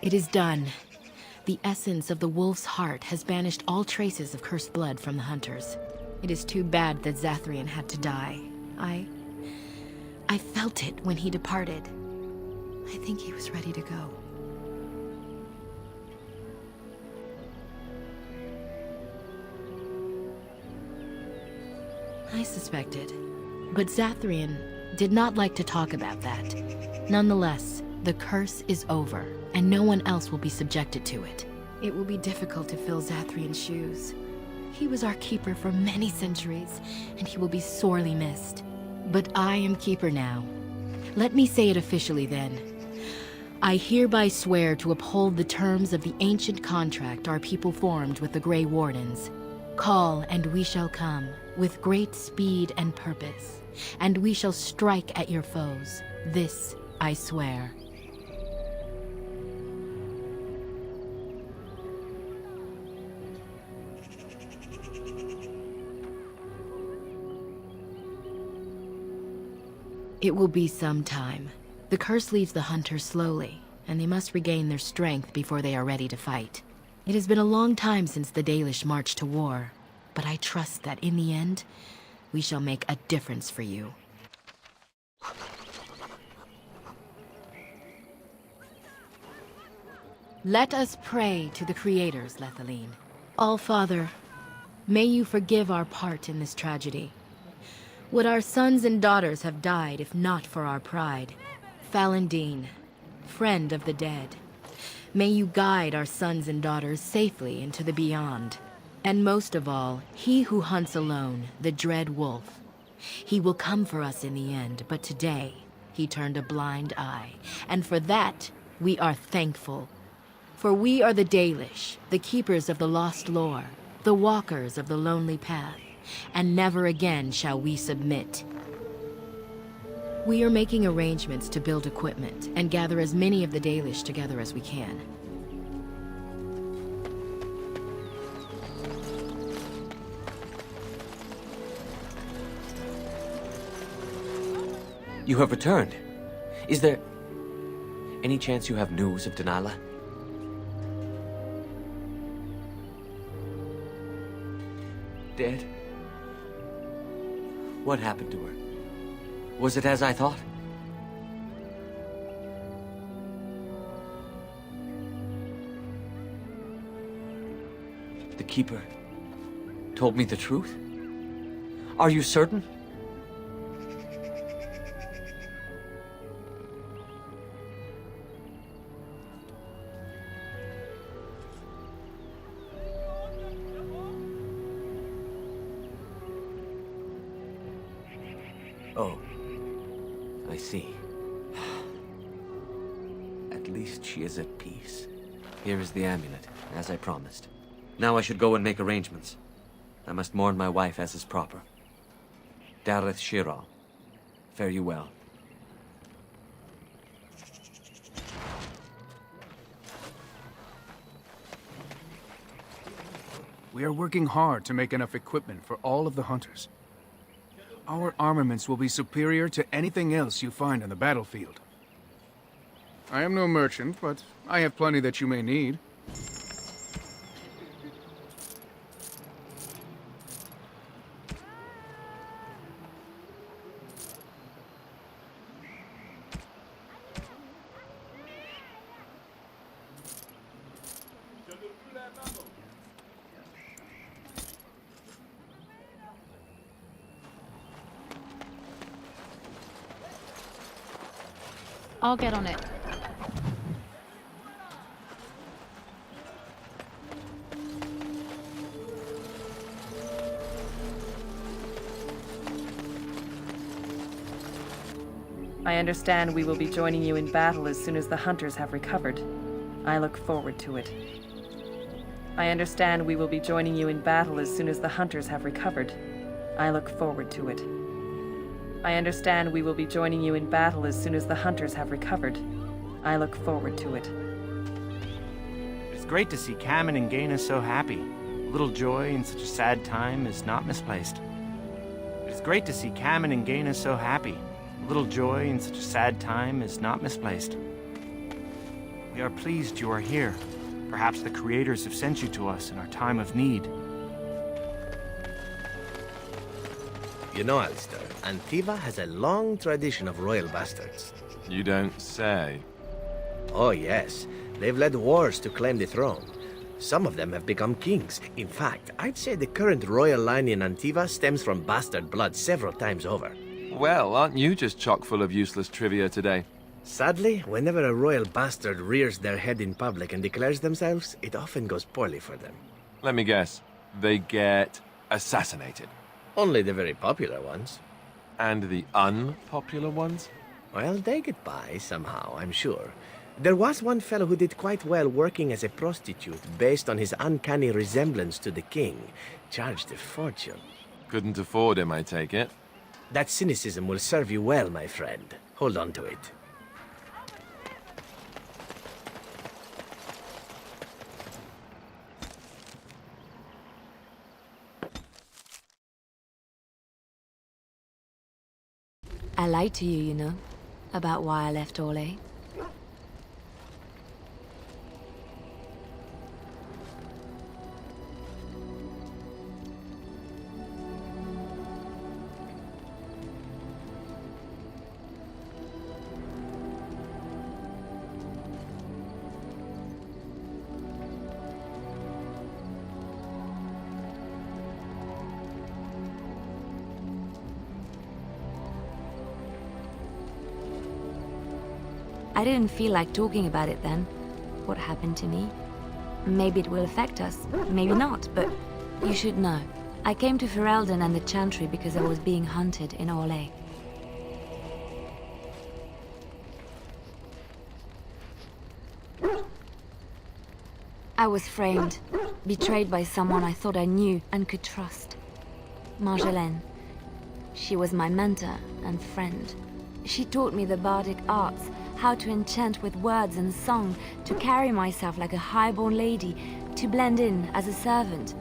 It is done. The essence of the wolf's heart has banished all traces of cursed blood from the hunters. It is too bad that Zathrian had to die. I felt it when he departed. I think he was ready to go. I suspected. But Zathrian did not like to talk about that. Nonetheless, the curse is over, and no one else will be subjected to it. It will be difficult to fill Zathrian's shoes. He was our keeper for many centuries, and he will be sorely missed. But I am keeper now. Let me say it officially then. I hereby swear to uphold the terms of the ancient contract our people formed with the Grey Wardens. Call, and we shall come, with great speed and purpose, and we shall strike at your foes. This I swear. It will be some time. The curse leaves the hunters slowly, and they must regain their strength before they are ready to fight. It has been a long time since the Dalish marched to war, but I trust that in the end, we shall make a difference for you. Let us pray to the creators, Lethaline. All-Father, may you forgive our part in this tragedy. Would our sons and daughters have died if not for our pride? Falendine, friend of the dead, may you guide our sons and daughters safely into the beyond. And most of all, he who hunts alone, the dread wolf. He will come for us in the end, but today, he turned a blind eye. And for that, we are thankful. For we are the Dalish, the keepers of the lost lore, the walkers of the lonely path, and never again shall we submit. We are making arrangements to build equipment and gather as many of the Dalish together as we can. You have returned. Is there any chance you have news of Delilah? Dead? What happened to her? Was it as I thought? The Keeper told me the truth? Are you certain? Oh, I see. At least she is at peace. Here is the amulet, as I promised. Now I should go and make arrangements. I must mourn my wife as is proper. Dareth Shira, fare you well. We are working hard to make enough equipment for all of the hunters. Our armaments will be superior to anything else you find on the battlefield. I am no merchant, but I have plenty that you may need. I'll get on it. I understand we will be joining you in battle as soon as the hunters have recovered. I look forward to it. I understand we will be joining you in battle as soon as the hunters have recovered. I look forward to it. I understand we will be joining you in battle as soon as the hunters have recovered. I look forward to it. It's great to see Cameron and Gaina so happy. A little joy in such a sad time is not misplaced. It's great to see Cameron and Gaina so happy. A little joy in such a sad time is not misplaced. We are pleased you are here. Perhaps the creators have sent you to us in our time of need. You know, Alistair, Antiva has a long tradition of royal bastards. You don't say. Oh, yes. They've led wars to claim the throne. Some of them have become kings. In fact, I'd say the current royal line in Antiva stems from bastard blood several times over. Well, aren't you just chock full of useless trivia today? Sadly, whenever a royal bastard rears their head in public and declares themselves, it often goes poorly for them. Let me guess. They get assassinated. Only the very popular ones. And the unpopular ones? Well, they get by somehow, I'm sure. There was one fellow who did quite well working as a prostitute based on his uncanny resemblance to the king. Charged a fortune. Couldn't afford him, I take it. That cynicism will serve you well, my friend. Hold on to it. I lied to you, you know, about why I left Orlais. I didn't feel like talking about it then, what happened to me. Maybe it will affect us, maybe not, but you should know. I came to Ferelden and the Chantry because I was being hunted in Orlais. I was framed, betrayed by someone I thought I knew and could trust. Marjolaine. She was my mentor and friend. She taught me the bardic arts, how to enchant with words and song, to carry myself like a highborn lady, to blend in as a servant.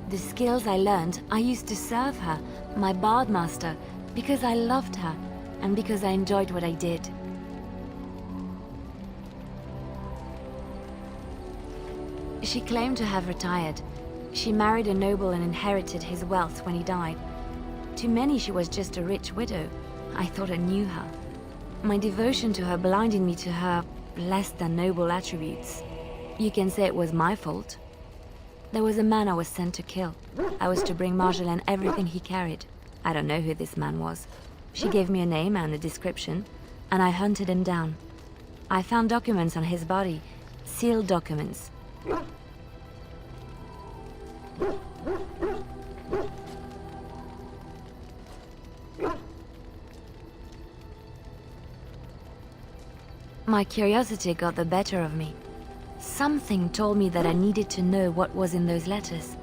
The skills I learned, I used to serve her, my bard master, because I loved her, and because I enjoyed what I did. She claimed to have retired. She married a noble and inherited his wealth when he died. To many she was just a rich widow. I thought I knew her. My devotion to her blinded me to her less than noble attributes. You can say it was my fault. There was a man I was sent to kill. I was to bring Marjolaine everything he carried. I don't know who this man was. She gave me a name and a description, and I hunted him down. I found documents on his body, sealed documents. My curiosity got the better of me. Something told me that I needed to know what was in those letters.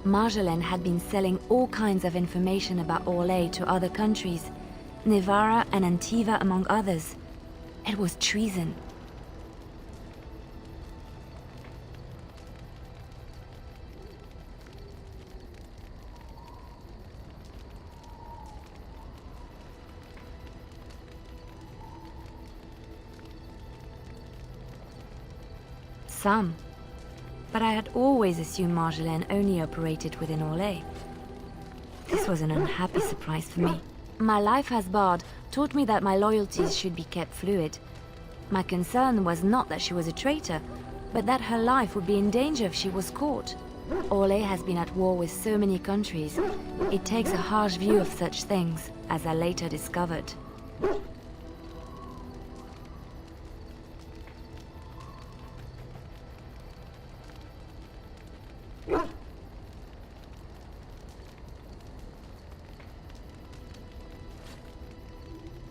Marjolaine had been selling all kinds of information about Orlais to other countries, Nevarra and Antiva among others. It was treason. Some. But I had always assumed Marjolaine only operated within Orlais. This was an unhappy surprise for me. My life as bard taught me that my loyalties should be kept fluid. My concern was not that she was a traitor, but that her life would be in danger if she was caught. Orlais has been at war with so many countries. It takes a harsh view of such things, as I later discovered.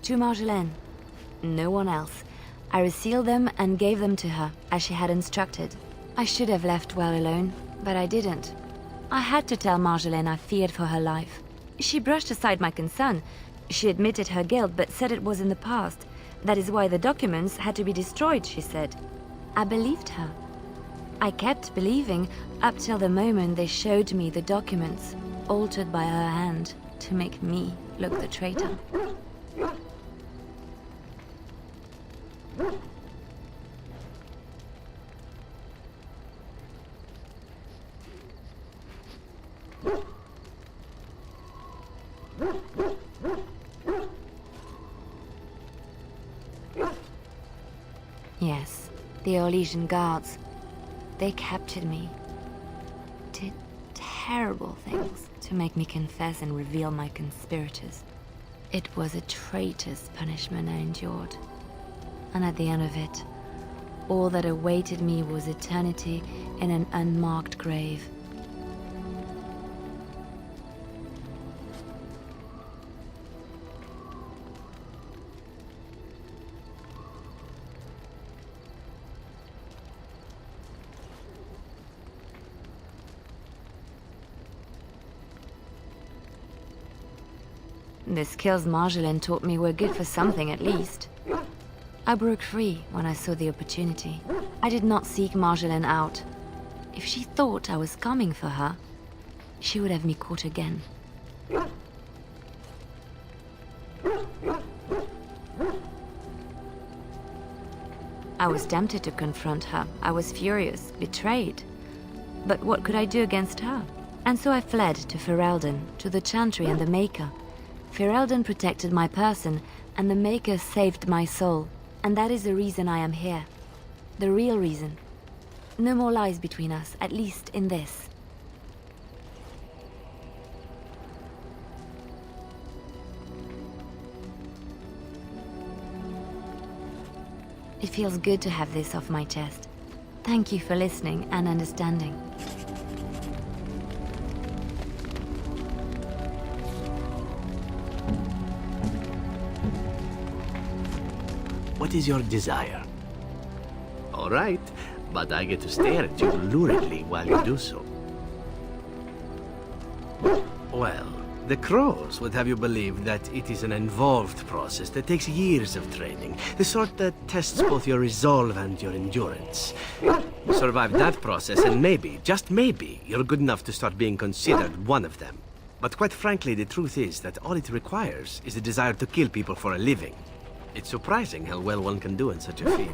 To Marjolaine. No one else. I resealed them and gave them to her, as she had instructed. I should have left well alone, but I didn't. I had to tell Marjolaine I feared for her life. She brushed aside my concern. She admitted her guilt, but said it was in the past. That is why the documents had to be destroyed, she said. I believed her. I kept believing, up till the moment they showed me the documents, altered by her hand, to make me look the traitor. yes. The Orlesian guards. They captured me. Did terrible things to make me confess and reveal my conspirators. It was a traitor's punishment I endured. And at the end of it, all that awaited me was eternity in an unmarked grave. The skills Marjolaine taught me were good for something, at least. I broke free when I saw the opportunity. I did not seek Marjolaine out. If she thought I was coming for her, she would have me caught again. I was tempted to confront her. I was furious, betrayed. But what could I do against her? And so I fled to Ferelden, to the Chantry and the Maker. Ferelden protected my person, and the Maker saved my soul. And that is the reason I am here. The real reason. No more lies between us, at least in this. It feels good to have this off my chest. Thank you for listening and understanding. What is your desire? All right, but I get to stare at you luridly while you do so. Well, the crows would have you believe that it is an involved process that takes years of training, the sort that tests both your resolve and your endurance. Survive that process and maybe, just maybe, you're good enough to start being considered one of them. But quite frankly, the truth is that all it requires is the desire to kill people for a living. It's surprising how well one can do in such a field.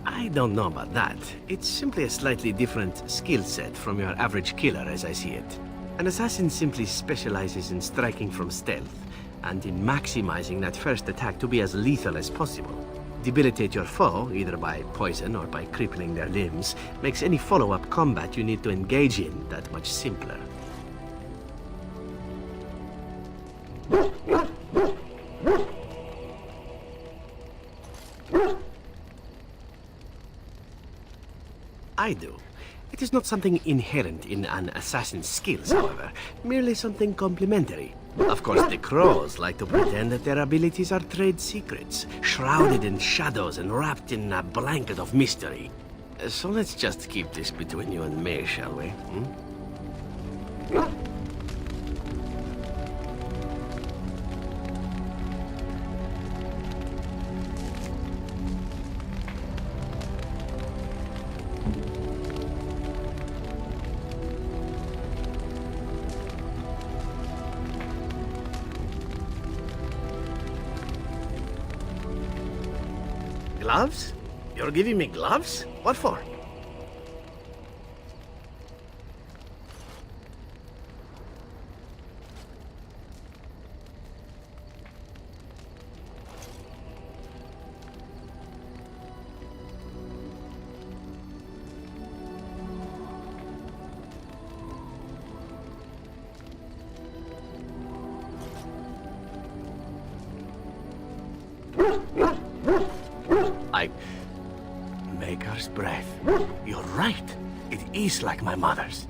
I don't know about that. It's simply a slightly different skill set from your average killer as I see it. An assassin simply specializes in striking from stealth, and in maximizing that first attack to be as lethal as possible. Debilitate your foe, either by poison or by crippling their limbs, makes any follow-up combat you need to engage in that much simpler. I do. It is not something inherent in an assassin's skills, however, merely something complementary. Of course, the crows like to pretend that their abilities are trade secrets, shrouded in shadows and wrapped in a blanket of mystery. So let's just keep this between you and me, shall we? Gloves? You're giving me gloves? What for? Maker's breath. You're right. It is like my mother's.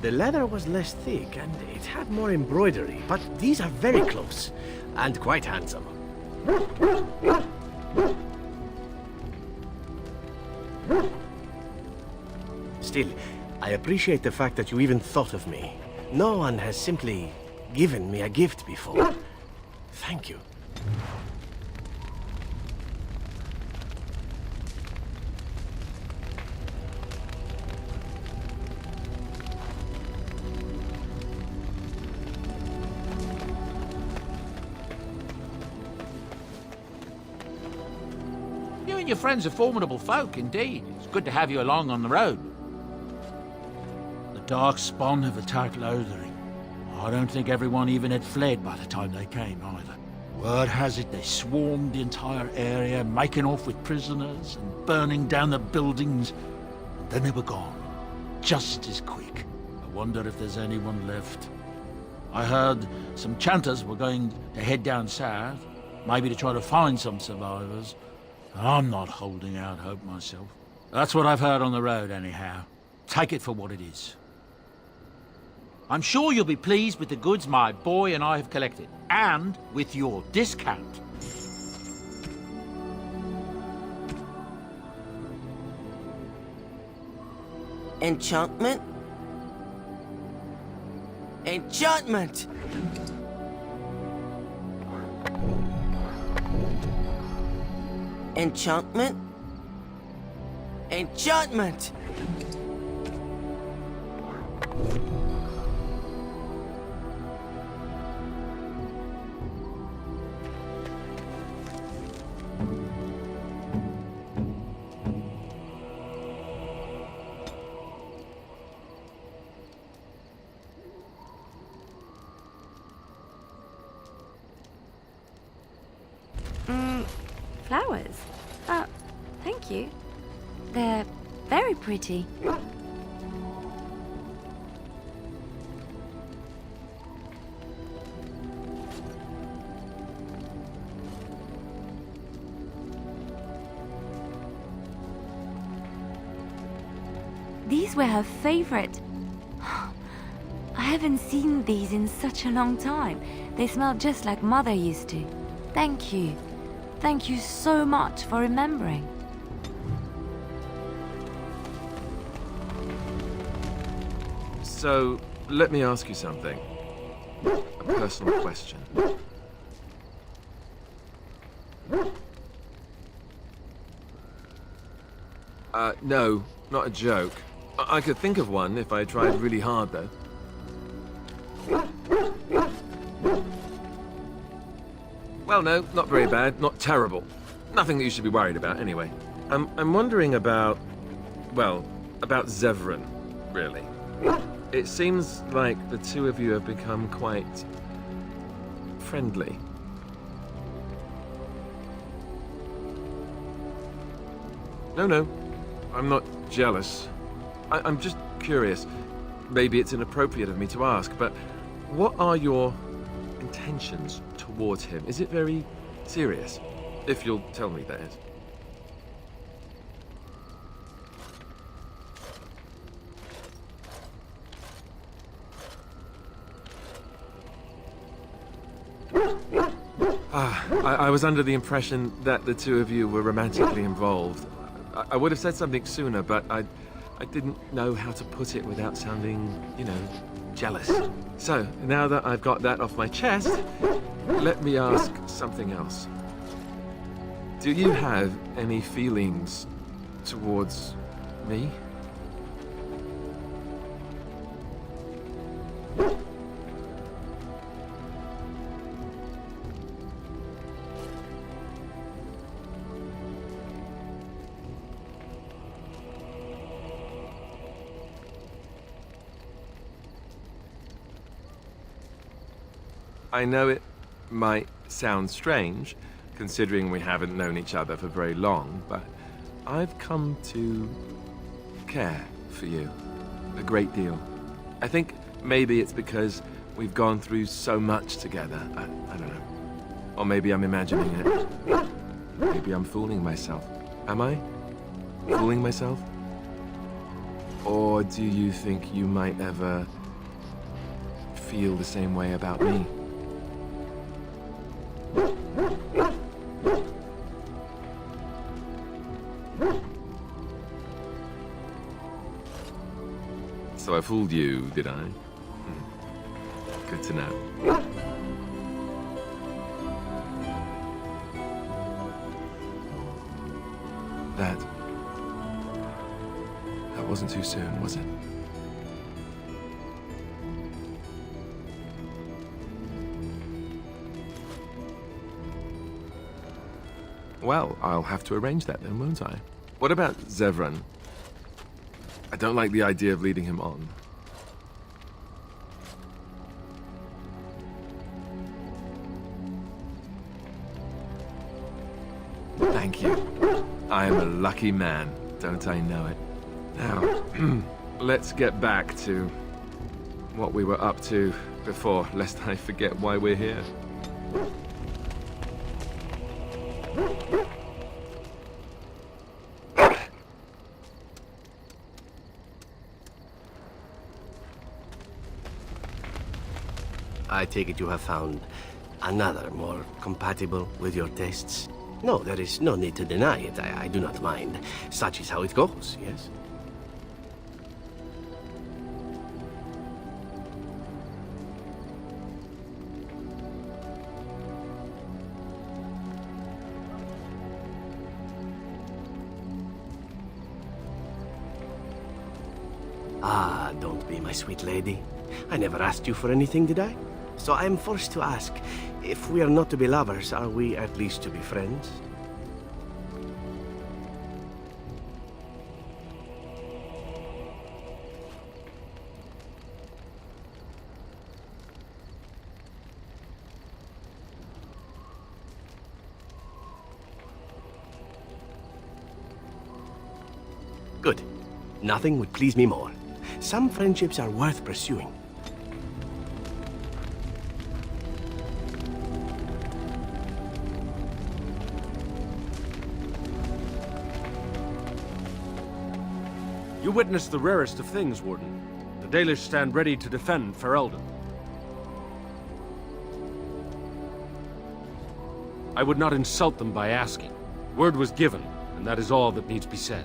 The leather was less thick and it had more embroidery, but these are very close and quite handsome. Still, I appreciate the fact that you even thought of me. No one has simply given me a gift before. Thank you. You and your friends are formidable folk, indeed. It's good to have you along on the road. The Darkspawn have attacked Lothering. I don't think everyone even had fled by the time they came, either. Word has it they swarmed the entire area, making off with prisoners and burning down the buildings. And then they were gone, just as quick. I wonder if there's anyone left. I heard some chanters were going to head down south, maybe to try to find some survivors. I'm not holding out hope myself. That's what I've heard on the road, anyhow. Take it for what it is. I'm sure you'll be pleased with the goods my boy and I have collected, and with your discount. Enchantment? Enchantment! Enchantment? Enchantment! Flowers? Thank you. They're very pretty. These were her favorite. I haven't seen these in such a long time. They smell just like Mother used to. Thank you. Thank you so much for remembering. So, let me ask you something. A personal question. No, not a joke. I could think of one if I tried really hard, though. Well, no, not very bad, not terrible. Nothing that you should be worried about, anyway. I'm wondering about, well, about Zevran, really. It seems like the two of you have become quite friendly. No, I'm not jealous. I'm just curious. Maybe it's inappropriate of me to ask, but what are your intentions towards him? Is it very serious? If you'll tell me, that is. I was under the impression that the two of you were romantically involved. I would have said something sooner, but I didn't know how to put it without sounding, you know, jealous. So, now that I've got that off my chest, let me ask something else. Do you have any feelings towards me? I know it might sound strange, considering we haven't known each other for very long, but I've come to care for you a great deal. I think maybe it's because we've gone through so much together. I don't know. Or maybe I'm imagining it. Maybe I'm fooling myself. Am I? Fooling myself? Or do you think you might ever feel the same way about me? So I fooled you, did I? Good to know. That wasn't too soon, was it? Well, I'll have to arrange that then, won't I? What about Zevran? I don't like the idea of leading him on. Thank you. I am a lucky man, don't I know it? Now, let's get back to what we were up to before, lest I forget why we're here. I take it you have found another more compatible with your tastes? No, there is no need to deny it. I do not mind. Such is how it goes, yes? Ah, don't be my sweet lady. I never asked you for anything, did I? So I am forced to ask, if we are not to be lovers, are we at least to be friends? Good. Nothing would please me more. Some friendships are worth pursuing. You witnessed the rarest of things, Warden. The Dalish stand ready to defend Ferelden. I would not insult them by asking. Word was given, and that is all that needs be said.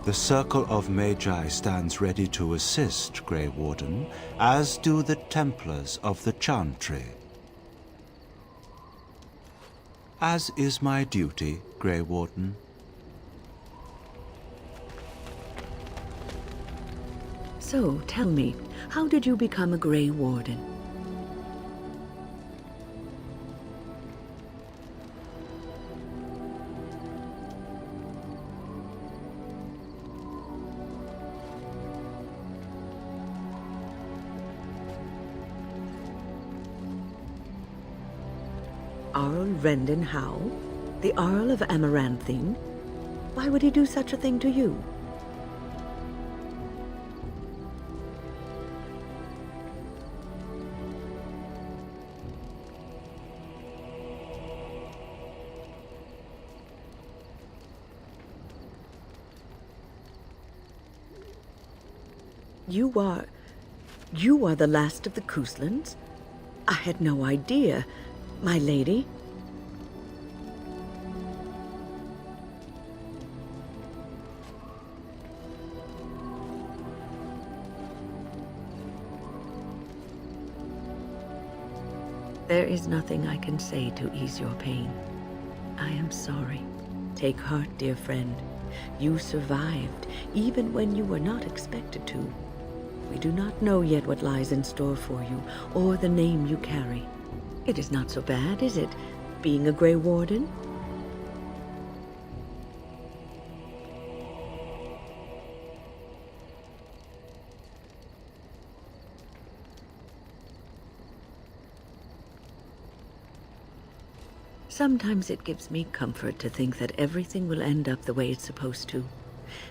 The Circle of Magi stands ready to assist, Grey Warden, as do the Templars of the Chantry. As is my duty, Grey Warden. So, tell me, how did you become a Grey Warden? Arl Rendon Howe? The Earl of Amaranthine? Why would he do such a thing to you? You are the last of the Couslands? I had no idea, my lady. There is nothing I can say to ease your pain. I am sorry. Take heart, dear friend. You survived, even when you were not expected to. We do not know yet what lies in store for you, or the name you carry. It is not so bad, is it, being a Grey Warden? Sometimes it gives me comfort to think that everything will end up the way it's supposed to.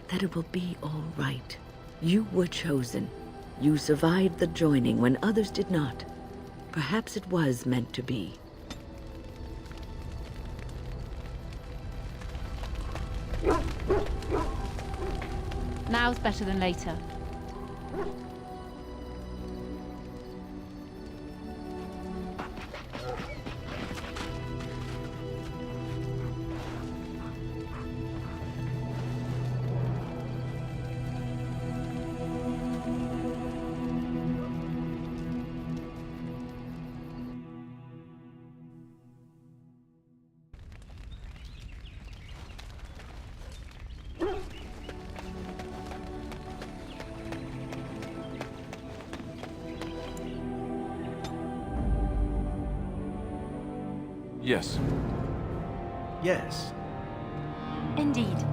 That it will be all right. You were chosen. You survived the joining when others did not. Perhaps it was meant to be. Now's better than later. Yes. Yes. Indeed.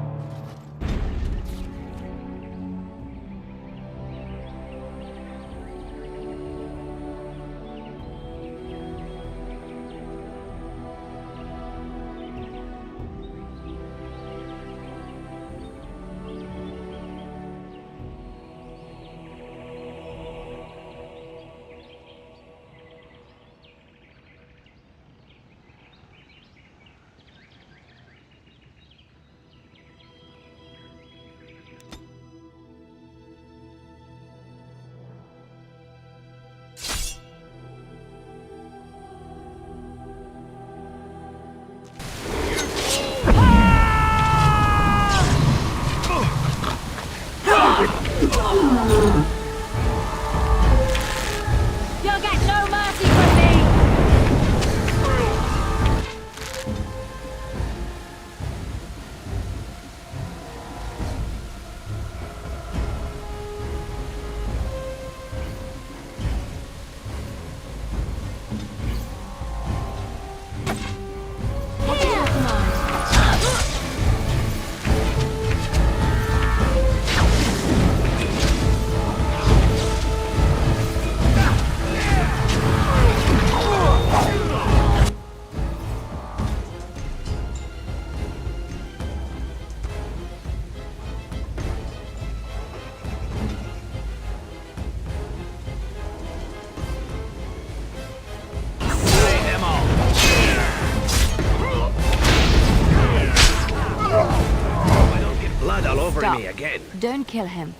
try me again. Don't kill him.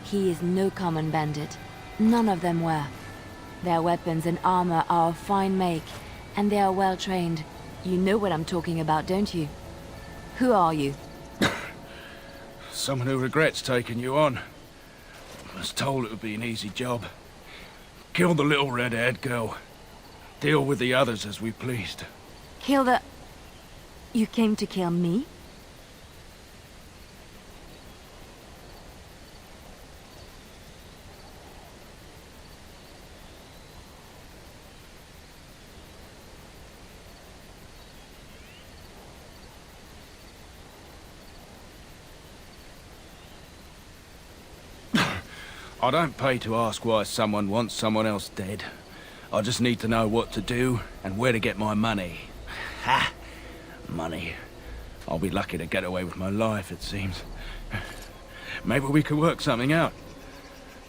He is no common bandit. None of them were. Their weapons and armor are of fine make, and they are well trained. You know what I'm talking about, don't you? Who are you? Someone who regrets taking you on. I was told it would be an easy job. Kill the little red-haired girl. Deal with the others as we pleased. Kill the... You came to kill me? I don't pay to ask why someone wants someone else dead. I just need to know what to do and where to get my money. Ha! Money. I'll be lucky to get away with my life, it seems. Maybe we could work something out.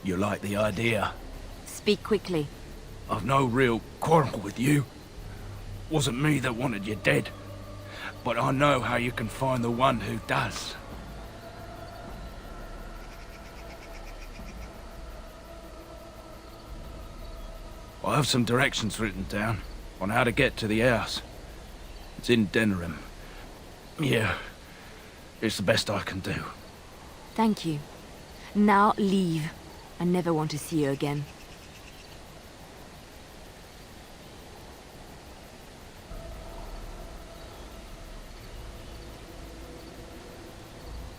You like the idea? Speak quickly. I've no real quarrel with you. Wasn't me that wanted you dead. But I know how you can find the one who does. I have some directions written down on how to get to the house. It's in Denerim. Yeah, it's the best I can do. Thank you. Now leave. I never want to see you again.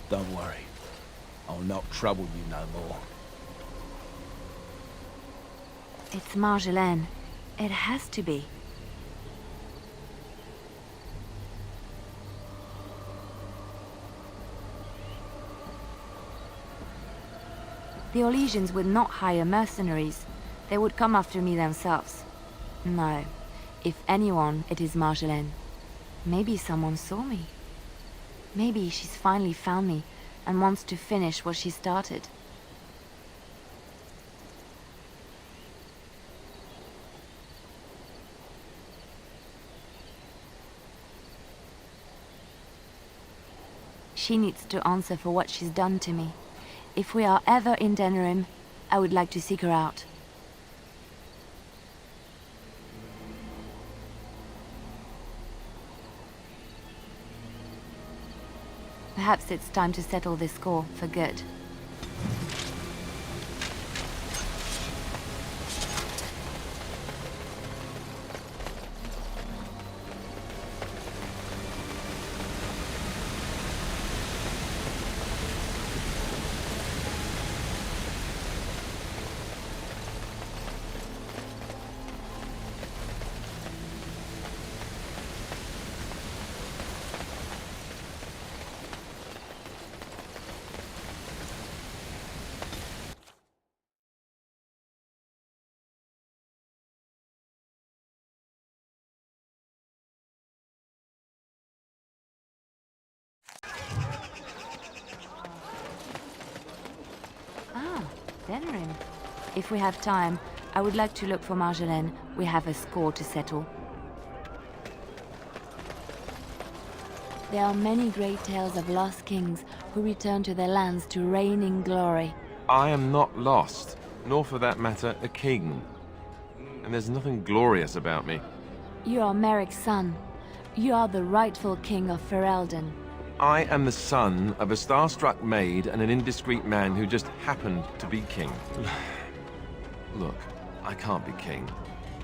Don't worry. I'll not trouble you no more. It's Marjolaine. It has to be. The Orlesians would not hire mercenaries. They would come after me themselves. No. If anyone, it is Marjolaine. Maybe someone saw me. Maybe she's finally found me and wants to finish what she started. She needs to answer for what she's done to me. If we are ever in Denerim, I would like to seek her out. Perhaps it's time to settle this score for good. Denerim. If we have time, I would like to look for Marjolaine. We have a score to settle. There are many great tales of lost kings who return to their lands to reign in glory. I am not lost, nor for that matter, a king. And there's nothing glorious about me. You are Merrick's son. You are the rightful king of Ferelden. I am the son of a star-struck maid and an indiscreet man who just happened to be king. Look, I can't be king.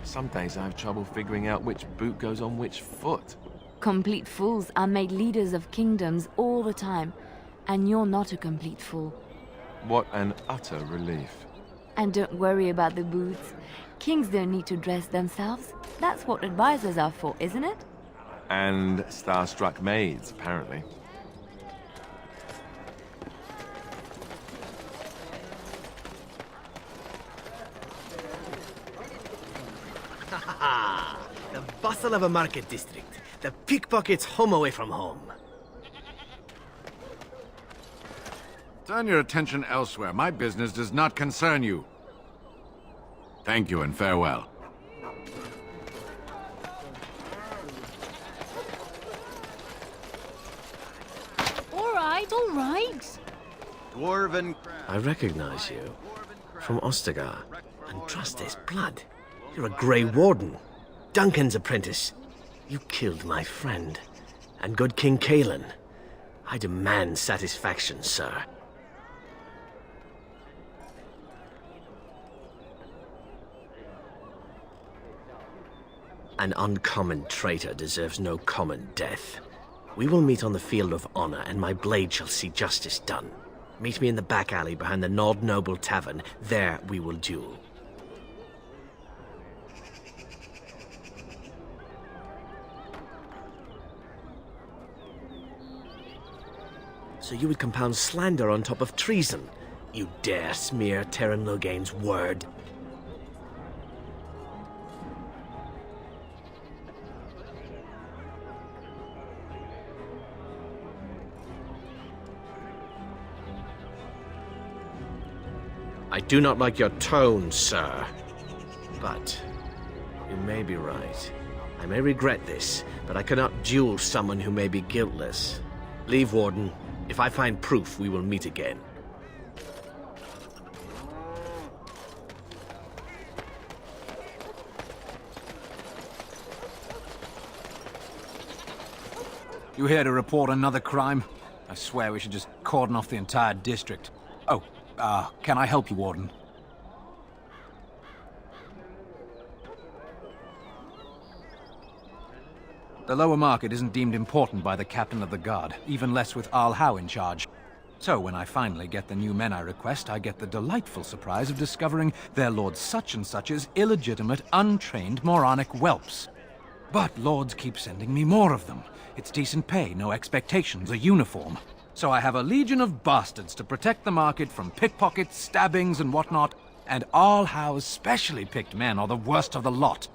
Some days I have trouble figuring out which boot goes on which foot. Complete fools are made leaders of kingdoms all the time, and you're not a complete fool. What an utter relief. And don't worry about the boots. Kings don't need to dress themselves. That's what advisors are for, isn't it? And star-struck maids, apparently. The bustle of a market district. The pickpockets home away from home. Turn your attention elsewhere. My business does not concern you. Thank you and farewell. All right. Dwarven. I recognize you. From Ostagar. And trust his blood. You're a Grey Warden. Duncan's apprentice. You killed my friend. And good King Cailan. I demand satisfaction, sir. An uncommon traitor deserves no common death. We will meet on the field of honor, and my blade shall see justice done. Meet me in the back alley behind the Nod Noble Tavern. There we will duel. So you would compound slander on top of treason? You dare smear Terran Loghain's word? I do not like your tone, sir. But you may be right. I may regret this, but I cannot duel someone who may be guiltless. Leave, Warden. If I find proof, we will meet again. You here to report another crime? I swear we should just cordon off the entire district. Oh, can I help you, Warden? The lower market isn't deemed important by the captain of the guard, even less with Arl Howe in charge. So when I finally get the new men I request, I get the delightful surprise of discovering their Lord Such-and-Such's illegitimate, untrained, moronic whelps. But lords keep sending me more of them. It's decent pay, no expectations, a uniform. So I have a legion of bastards to protect the market from pickpockets, stabbings, and whatnot, and Arl Howe's specially picked men are the worst of the lot.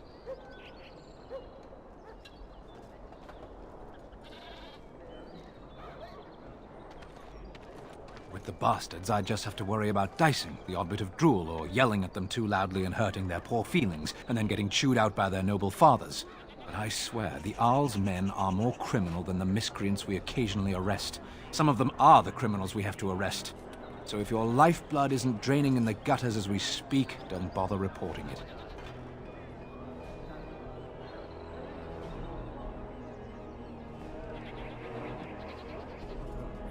With the bastards, I just have to worry about dicing, the odd bit of drool, or yelling at them too loudly and hurting their poor feelings, and then getting chewed out by their noble fathers. But I swear, the Arl's men are more criminal than the miscreants we occasionally arrest. Some of them are the criminals we have to arrest. So if your lifeblood isn't draining in the gutters as we speak, don't bother reporting it.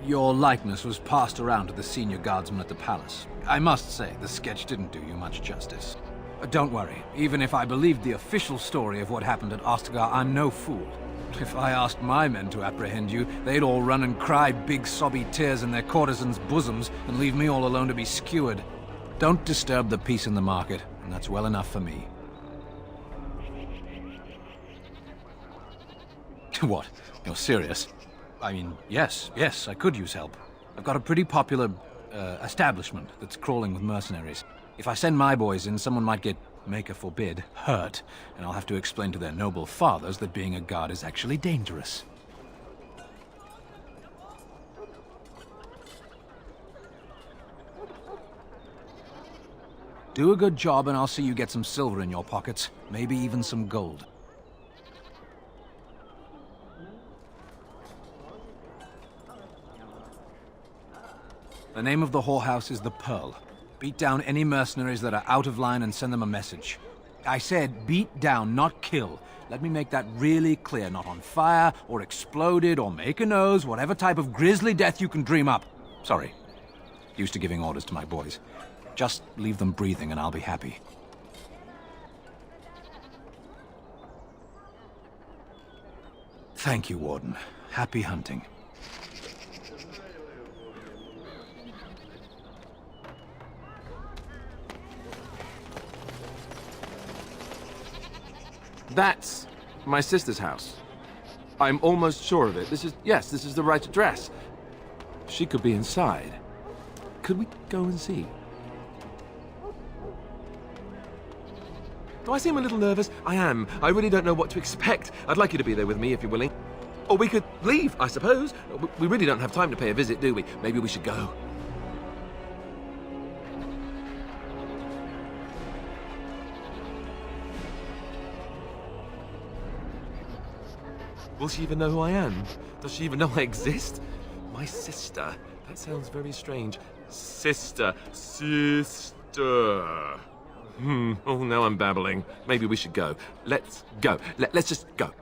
Your likeness was passed around to the senior guardsmen at the palace. I must say, the sketch didn't do you much justice. Don't worry, even if I believed the official story of what happened at Ostagar, I'm no fool. If I asked my men to apprehend you, they'd all run and cry big sobby tears in their courtesans' bosoms and leave me all alone to be skewered. Don't disturb the peace in the market, and that's well enough for me. What? You're serious? I mean, yes, I could use help. I've got a pretty popular, establishment that's crawling with mercenaries. If I send my boys in, someone might get, maker forbid, hurt, and I'll have to explain to their noble fathers that being a guard is actually dangerous. Do a good job and I'll see you get some silver in your pockets, maybe even some gold. The name of the whorehouse is the Pearl. Beat down any mercenaries that are out of line and send them a message. I said beat down, not kill. Let me make that really clear. Not on fire, or exploded, or make a nose, whatever type of grisly death you can dream up. Sorry. Used to giving orders to my boys. Just leave them breathing and I'll be happy. Thank you, Warden. Happy hunting. That's my sister's house. I'm almost sure of it. This is the right address. She could be inside. Could we go and see? Do I seem a little nervous? I am. I really don't know what to expect. I'd like you to be there with me if you're willing. Or we could leave, I suppose. We really don't have time to pay a visit, do we? Maybe we should go. Will she even know who I am? Does she even know I exist? My sister. That sounds very strange. Sister. Sister. Oh, now I'm babbling. Maybe we should go. Let's go. Let's just go.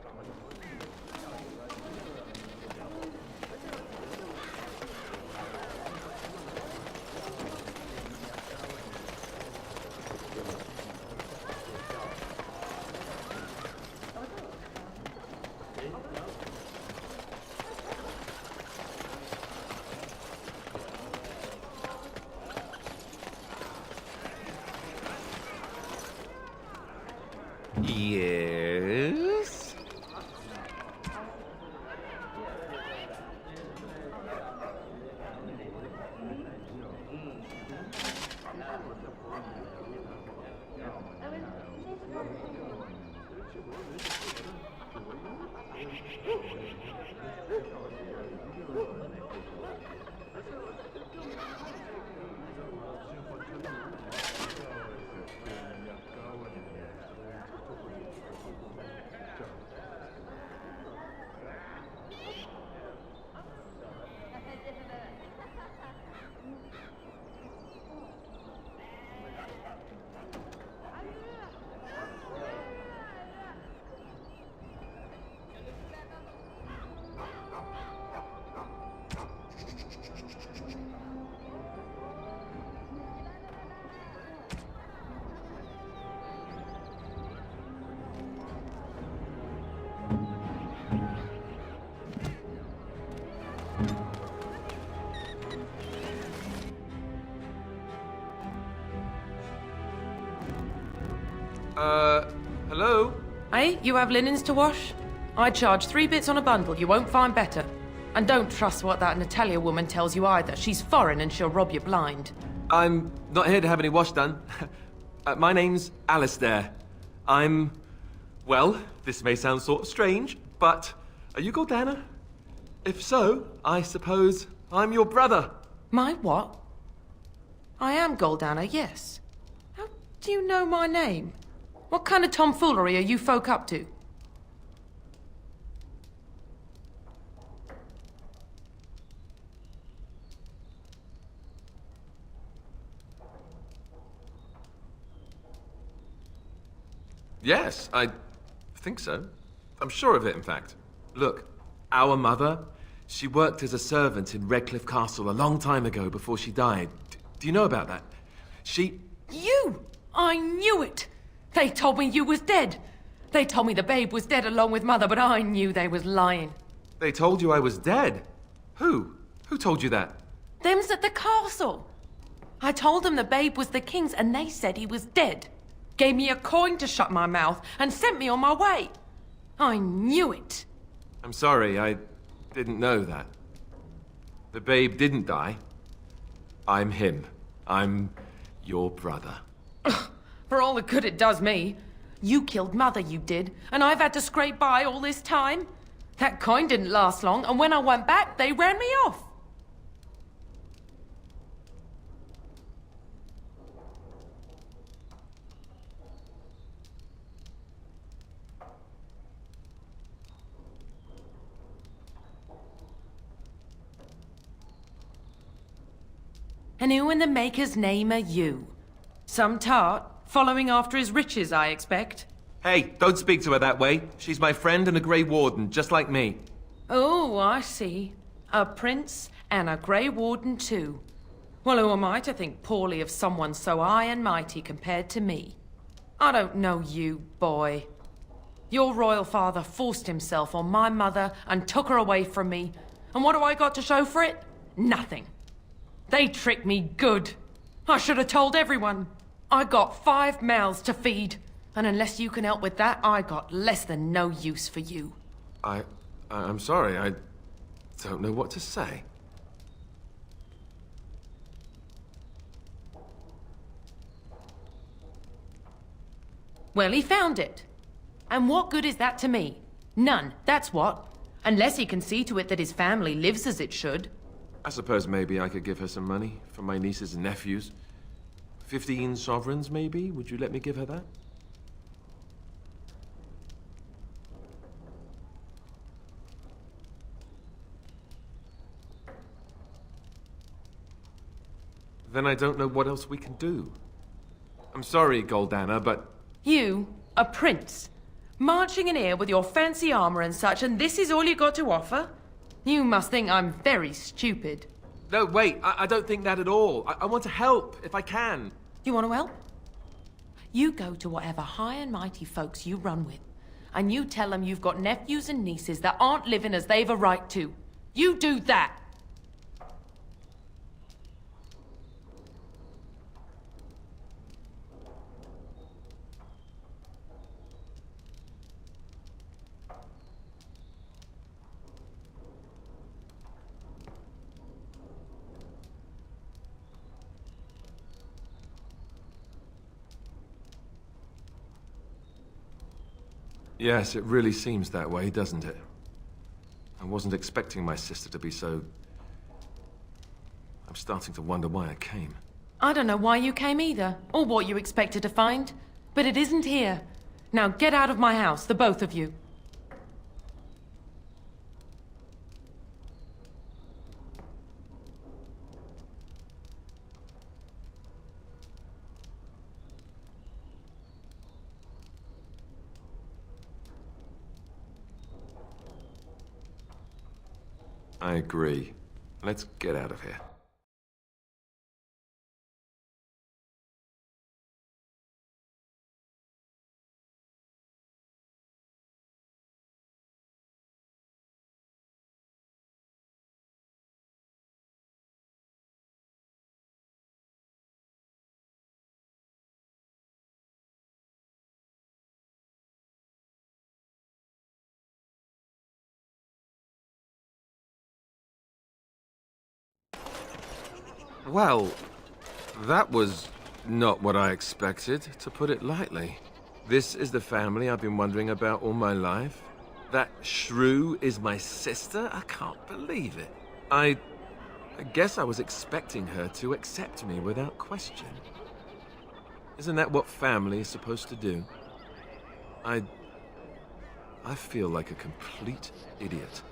Yes? Hello? Hey, you have linens to wash? I charge 3 bits on a bundle, you won't find better. And don't trust what that Natalia woman tells you either. She's foreign and she'll rob you blind. I'm not here to have any wash done. My name's Alistair. Well, this may sound sort of strange, but are you Goldana? If so, I suppose I'm your brother. My what? I am Goldana, yes. How do you know my name? What kind of tomfoolery are you folk up to? Yes, I think so. I'm sure of it, in fact. Look, our mother, she worked as a servant in Redcliffe Castle a long time ago before she died. Do you know about that? You! I knew it! They told me you was dead. They told me the babe was dead along with mother, but I knew they was lying. They told you I was dead? Who? Who told you that? Them's at the castle. I told them the babe was the king's and they said he was dead. Gave me a coin to shut my mouth and sent me on my way. I knew it. I'm sorry, I didn't know that. The babe didn't die. I'm him. I'm your brother. For all the good it does me. You killed mother, you did, and I've had to scrape by all this time. That coin didn't last long, and when I went back, they ran me off. And who in the Maker's name are you? Some tart? Following after his riches, I expect. Hey, don't speak to her that way. She's my friend and a Grey Warden, just like me. Oh, I see. A prince and a Grey Warden too. Well, who am I to think poorly of someone so high and mighty compared to me? I don't know you, boy. Your royal father forced himself on my mother and took her away from me. And what do I got to show for it? Nothing. They tricked me good. I should have told everyone. I got 5 mouths to feed. And unless you can help with that, I got less than no use for you. I'm sorry, I don't know what to say. Well, he found it. And what good is that to me? None, that's what. Unless he can see to it that his family lives as it should. I suppose maybe I could give her some money for my nieces and nephews. 15 sovereigns, maybe? Would you let me give her that? then I don't know what else we can do. I'm sorry, Goldana, but... You, a prince, marching in here with your fancy armor and such, and this is all you got to offer? You must think I'm very stupid. No, wait, I don't think that at all. I want to help, if I can. You want to help? You go to whatever high and mighty folks you run with, and you tell them you've got nephews and nieces that aren't living as they've a right to. You do that! Yes, it really seems that way, doesn't it? I wasn't expecting my sister to be so... I'm starting to wonder why I came. I don't know why you came either, or what you expected to find, but it isn't here. Now get out of my house, the both of you. I agree. Let's get out of here. Well, that was not what I expected, to put it lightly. This is the family I've been wondering about all my life. That shrew is my sister? I can't believe it. I guess I was expecting her to accept me without question. Isn't that what family is supposed to do? I feel like a complete idiot.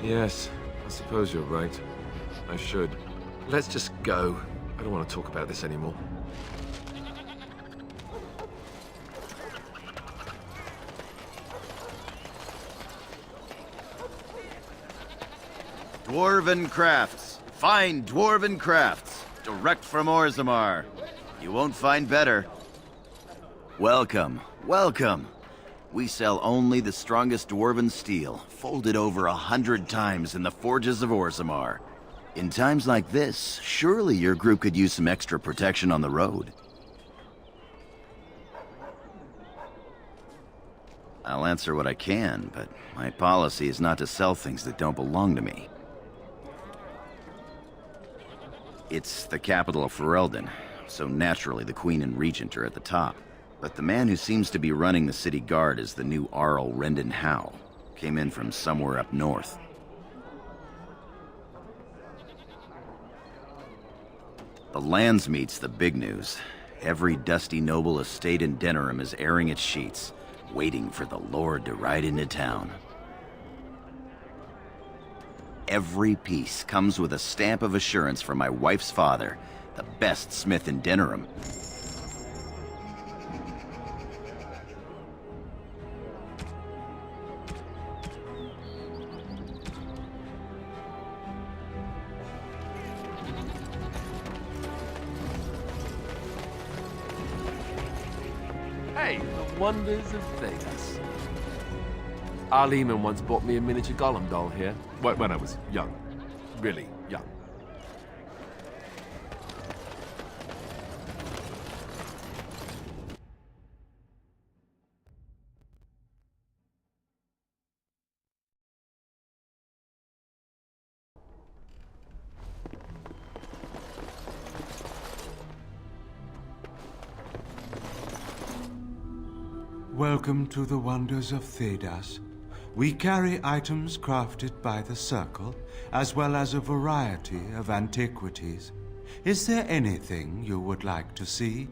Yes, I suppose you're right. I should. Let's just go. I don't want to talk about this anymore. Dwarven crafts. Fine dwarven crafts. Direct from Orzammar. You won't find better. Welcome, welcome. We sell only the strongest dwarven steel, folded over 100 times in the forges of Orzammar. In times like this, surely your group could use some extra protection on the road. I'll answer what I can, but my policy is not to sell things that don't belong to me. It's the capital of Ferelden, so naturally the Queen and Regent are at the top. But the man who seems to be running the city guard is the new Arl Rendon Howe. Came in from somewhere up north. The Landsmeet's the big news. Every dusty noble estate in Denerim is airing its sheets, waiting for the Lord to ride into town. Every piece comes with a stamp of assurance from my wife's father, the best smith in Denerim. Hey, the wonders of Vegas. Arleman once bought me a miniature Gollum doll here, when I was young. Really young. Welcome to the wonders of Thedas. We carry items crafted by the Circle, as well as a variety of antiquities. Is there anything you would like to see?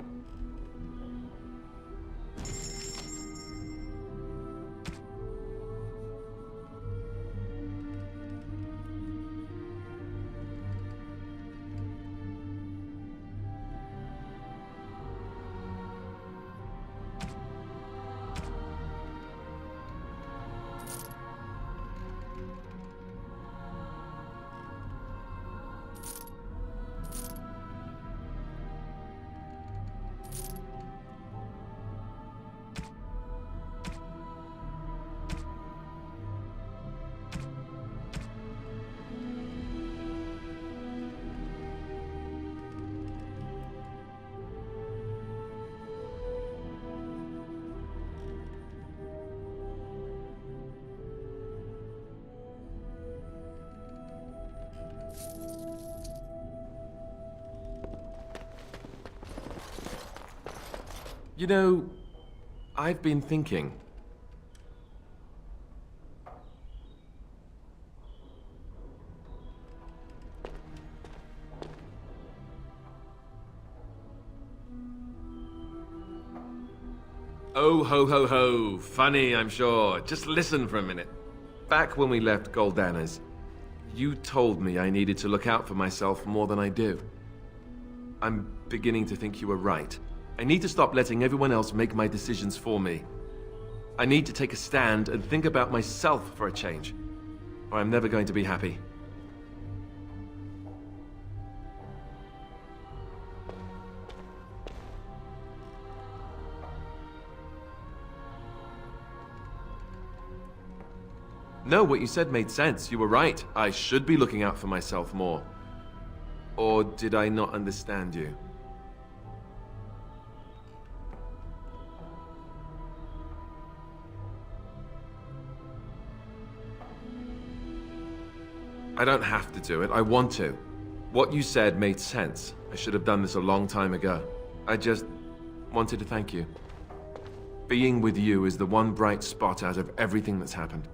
You know, I've been thinking. Oh, ho, ho, ho. Funny, I'm sure. Just listen for a minute. Back when we left Goldana's, you told me I needed to look out for myself more than I do. I'm beginning to think you were right. I need to stop letting everyone else make my decisions for me. I need to take a stand and think about myself for a change, or I'm never going to be happy. No, what you said made sense. You were right. I should be looking out for myself more. Or did I not understand you? I don't have to do it. I want to. What you said made sense. I should have done this a long time ago. I just wanted to thank you. Being with you is the one bright spot out of everything that's happened.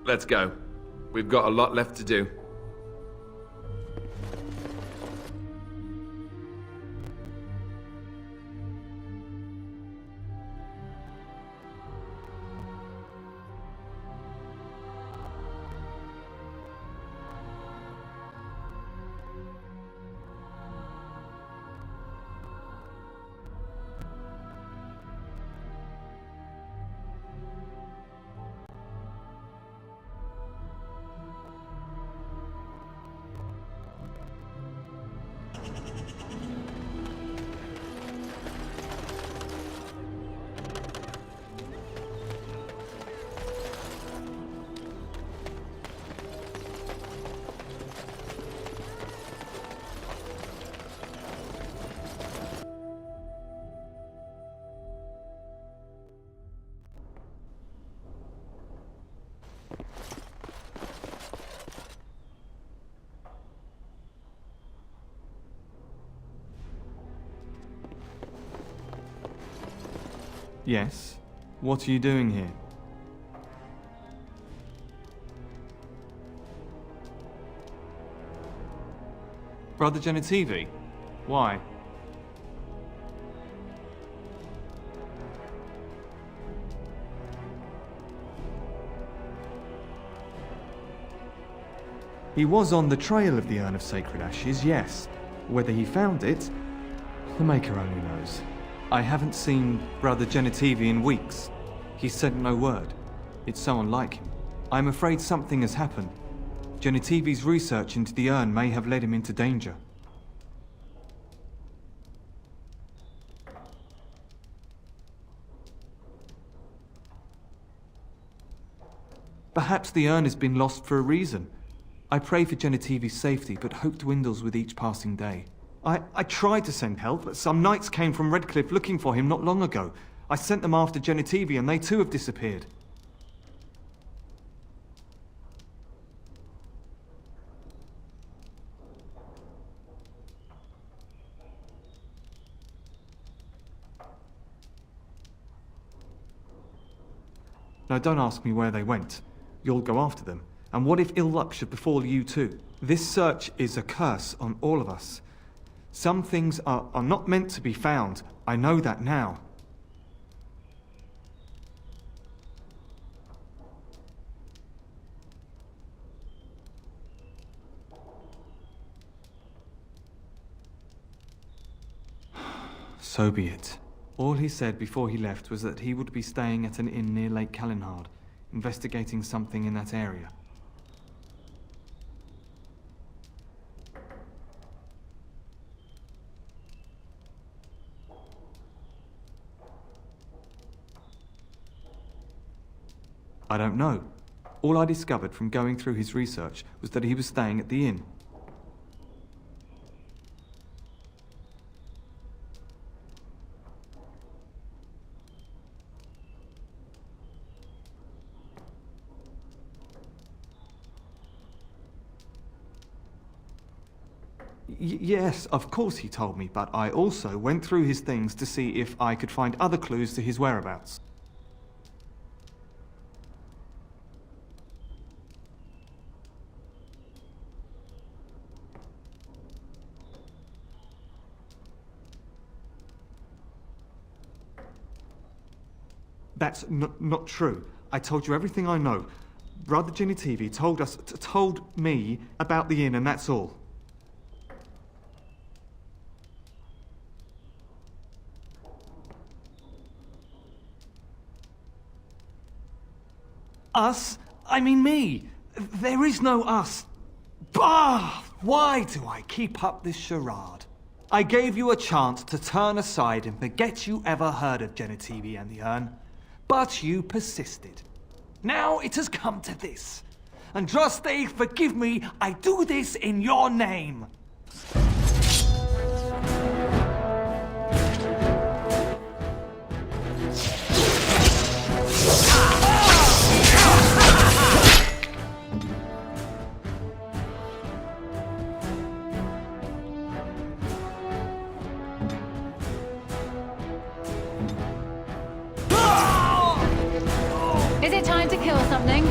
Let's go. We've got a lot left to do. Yes? What are you doing here? Brother Genitivi? Why? He was on the trail of the Urn of Sacred Ashes, yes. Whether he found it, the Maker only knows. I haven't seen Brother Genitivi in weeks. He sent no word. It's so unlike him. I'm afraid something has happened. Genitivi's research into the urn may have led him into danger. Perhaps the urn has been lost for a reason. I pray for Genitivi's safety, but hope dwindles with each passing day. I tried to send help, but some knights came from Redcliffe looking for him not long ago. I sent them after Genitivi, and they too have disappeared. Now don't ask me where they went. You'll go after them. And what if ill luck should befall you too? This search is a curse on all of us. Some things are not meant to be found. I know that now. So be it. All he said before he left was that he would be staying at an inn near Lake Calenhard, investigating something in that area. I don't know. All I discovered from going through his research was that he was staying at the inn. Yes, of course he told me, but I also went through his things to see if I could find other clues to his whereabouts. That's not true. I told you everything I know. Brother Genitivi told me about the inn, and that's all. Us? I mean me. There is no us. Bah! Why do I keep up this charade? I gave you a chance to turn aside and forget you ever heard of Genitivi and the urn. But you persisted. Now it has come to this. Andraste, forgive me, I do this in your name. Is it time to kill something?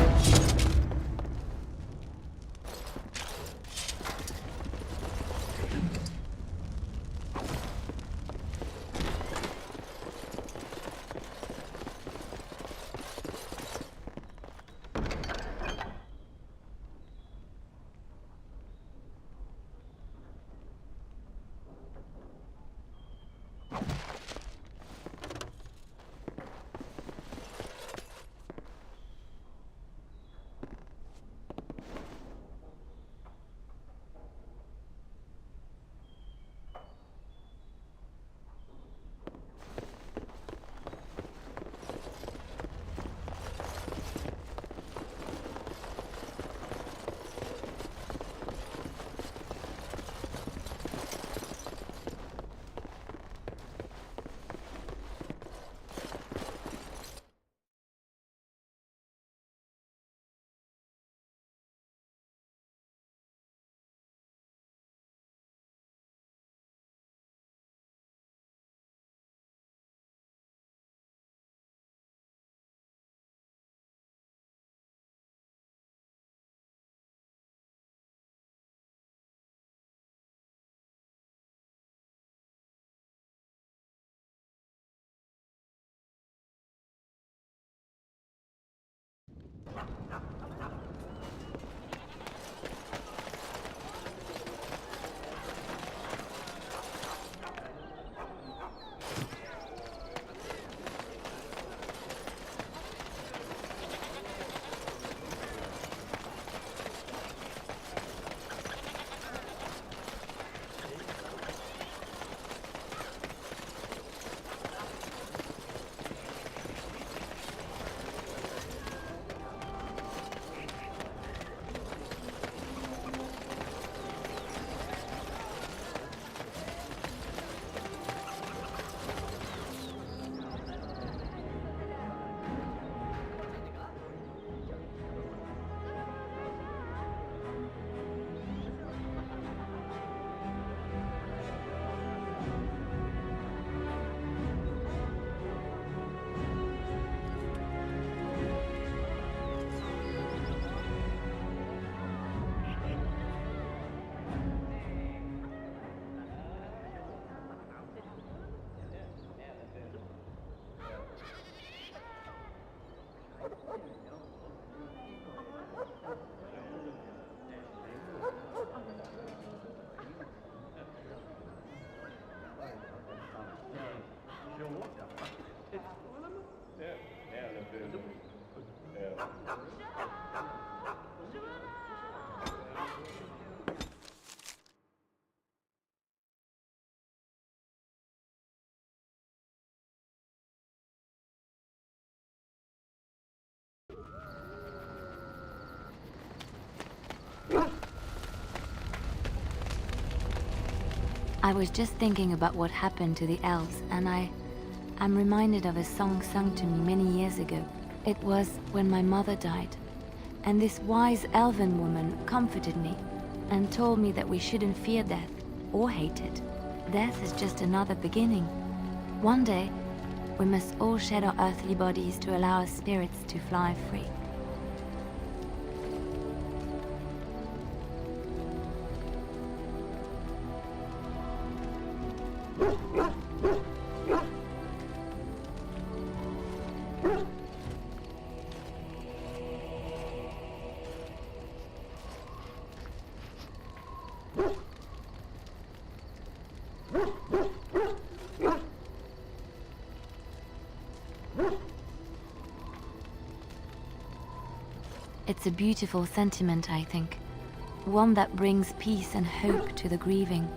I was just thinking about what happened to the elves, and I'm reminded of a song sung to me many years ago. It was when my mother died, and this wise elven woman comforted me and told me that we shouldn't fear death or hate it. Death is just another beginning. One day, we must all shed our earthly bodies to allow our spirits to fly free. It's a beautiful sentiment, I think. One that brings peace and hope to the grieving.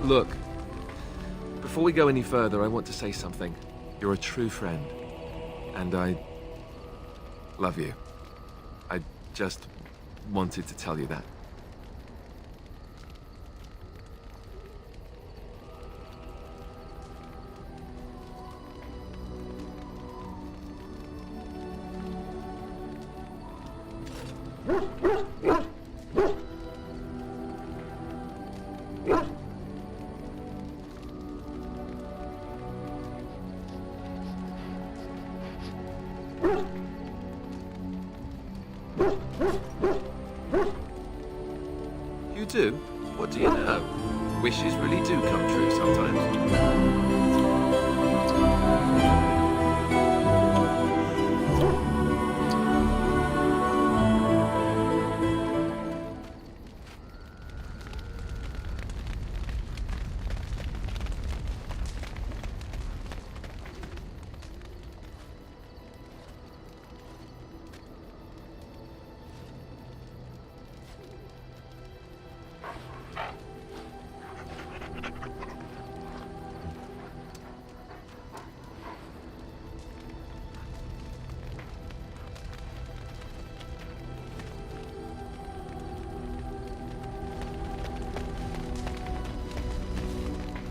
Look, before we go any further, I want to say something. You're a true friend, and I love you. I just wanted to tell you that. You do? What do you know? Wishes really do come true sometimes.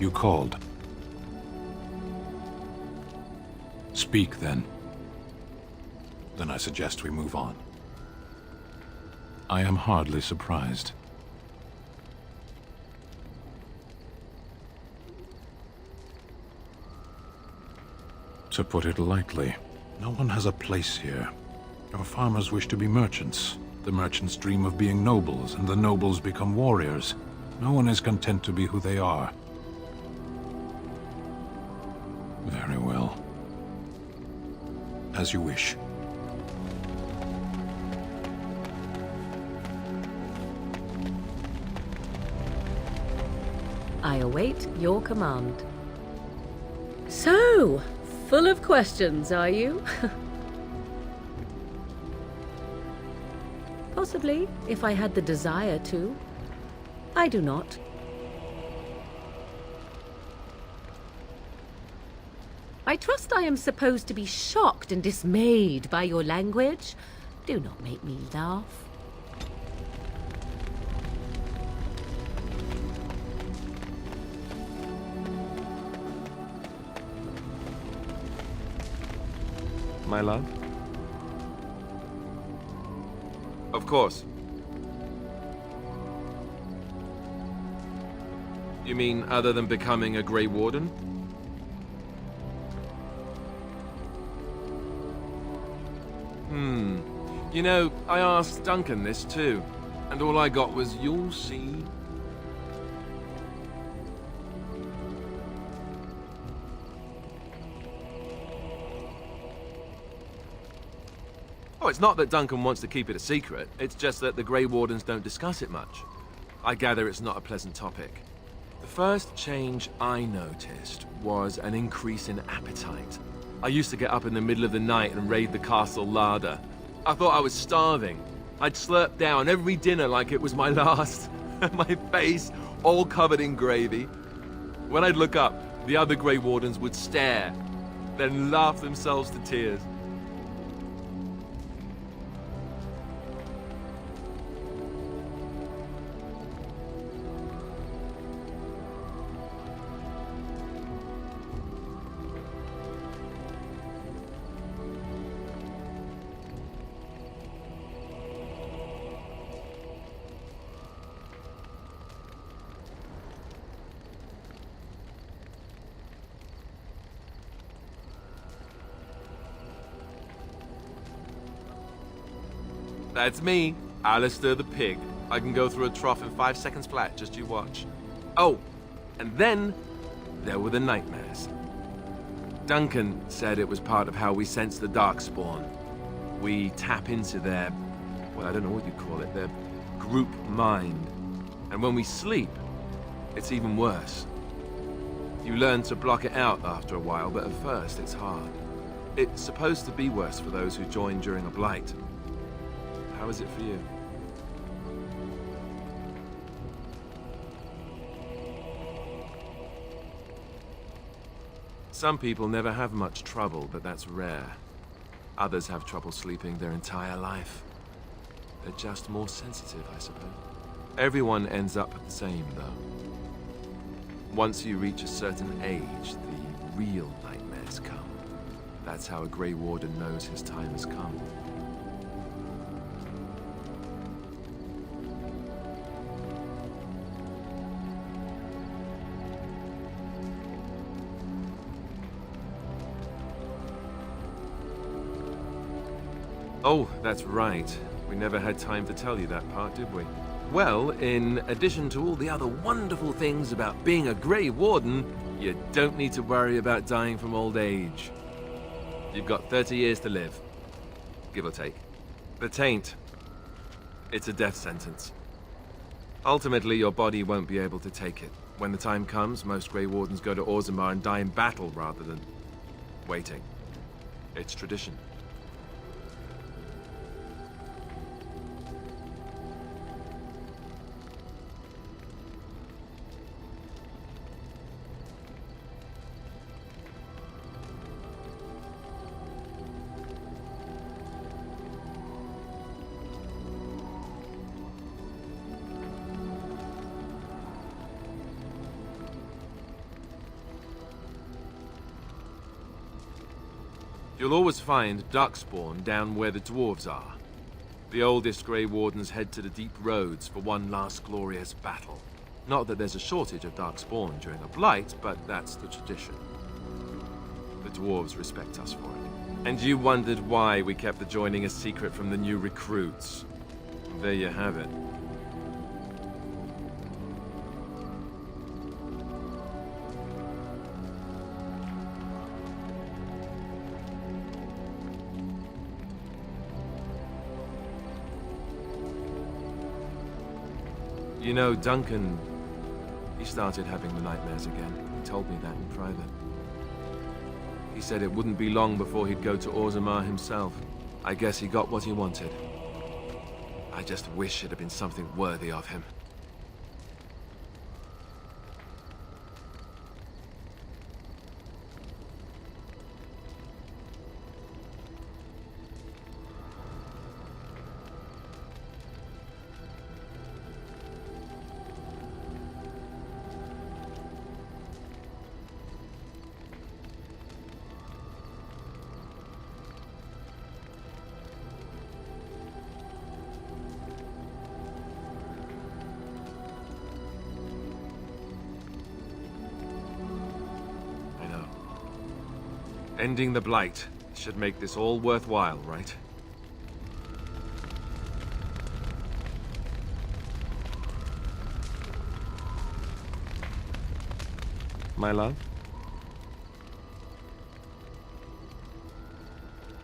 You called. Speak, then. Then I suggest we move on. I am hardly surprised. To put it lightly, no one has a place here. Your farmers wish to be merchants. The merchants dream of being nobles, and the nobles become warriors. No one is content to be who they are. Very well. As you wish. I await your command. So, full of questions, are you? Possibly, if I had the desire to. I do not. I trust I am supposed to be shocked and dismayed by your language. Do not make me laugh. My love? Of course. You mean other than becoming a Grey Warden? You know, I asked Duncan this too, and all I got was, "You'll see." Oh, it's not that Duncan wants to keep it a secret. It's just that the Grey Wardens don't discuss it much. I gather it's not a pleasant topic. The first change I noticed was an increase in appetite. I used to get up in the middle of the night and raid the castle larder. I thought I was starving. I'd slurp down every dinner like it was my last. My face all covered in gravy. When I'd look up, the other Grey Wardens would stare, then laugh themselves to tears. That's me, Alistair the Pig. I can go through a trough in 5 seconds flat, just you watch. Oh, and then there were the nightmares. Duncan said it was part of how we sense the Darkspawn. We tap into their, well, I don't know what you call it, their group mind. And when we sleep, it's even worse. You learn to block it out after a while, but at first it's hard. It's supposed to be worse for those who join during a blight. How is it for you? Some people never have much trouble, but that's rare. Others have trouble sleeping their entire life. They're just more sensitive, I suppose. Everyone ends up the same, though. Once you reach a certain age, the real nightmares come. That's how a Grey Warden knows his time has come. Oh, that's right. We never had time to tell you that part, did we? Well, in addition to all the other wonderful things about being a Grey Warden, you don't need to worry about dying from old age. You've got 30 years to live, give or take. The taint, it's a death sentence. Ultimately, your body won't be able to take it. When the time comes, most Grey Wardens go to Orzammar and die in battle rather than waiting. It's tradition. You'll always find Darkspawn down where the dwarves are. The oldest Grey Wardens head to the deep roads for one last glorious battle. Not that there's a shortage of Darkspawn during a blight, but that's the tradition. The dwarves respect us for it. And you wondered why we kept the joining a secret from the new recruits. There you have it. You know, Duncan, he started having the nightmares again. He told me that in private. He said it wouldn't be long before he'd go to Orzammar himself. I guess he got what he wanted. I just wish it had been something worthy of him. Ending the Blight should make this all worthwhile, right? My love?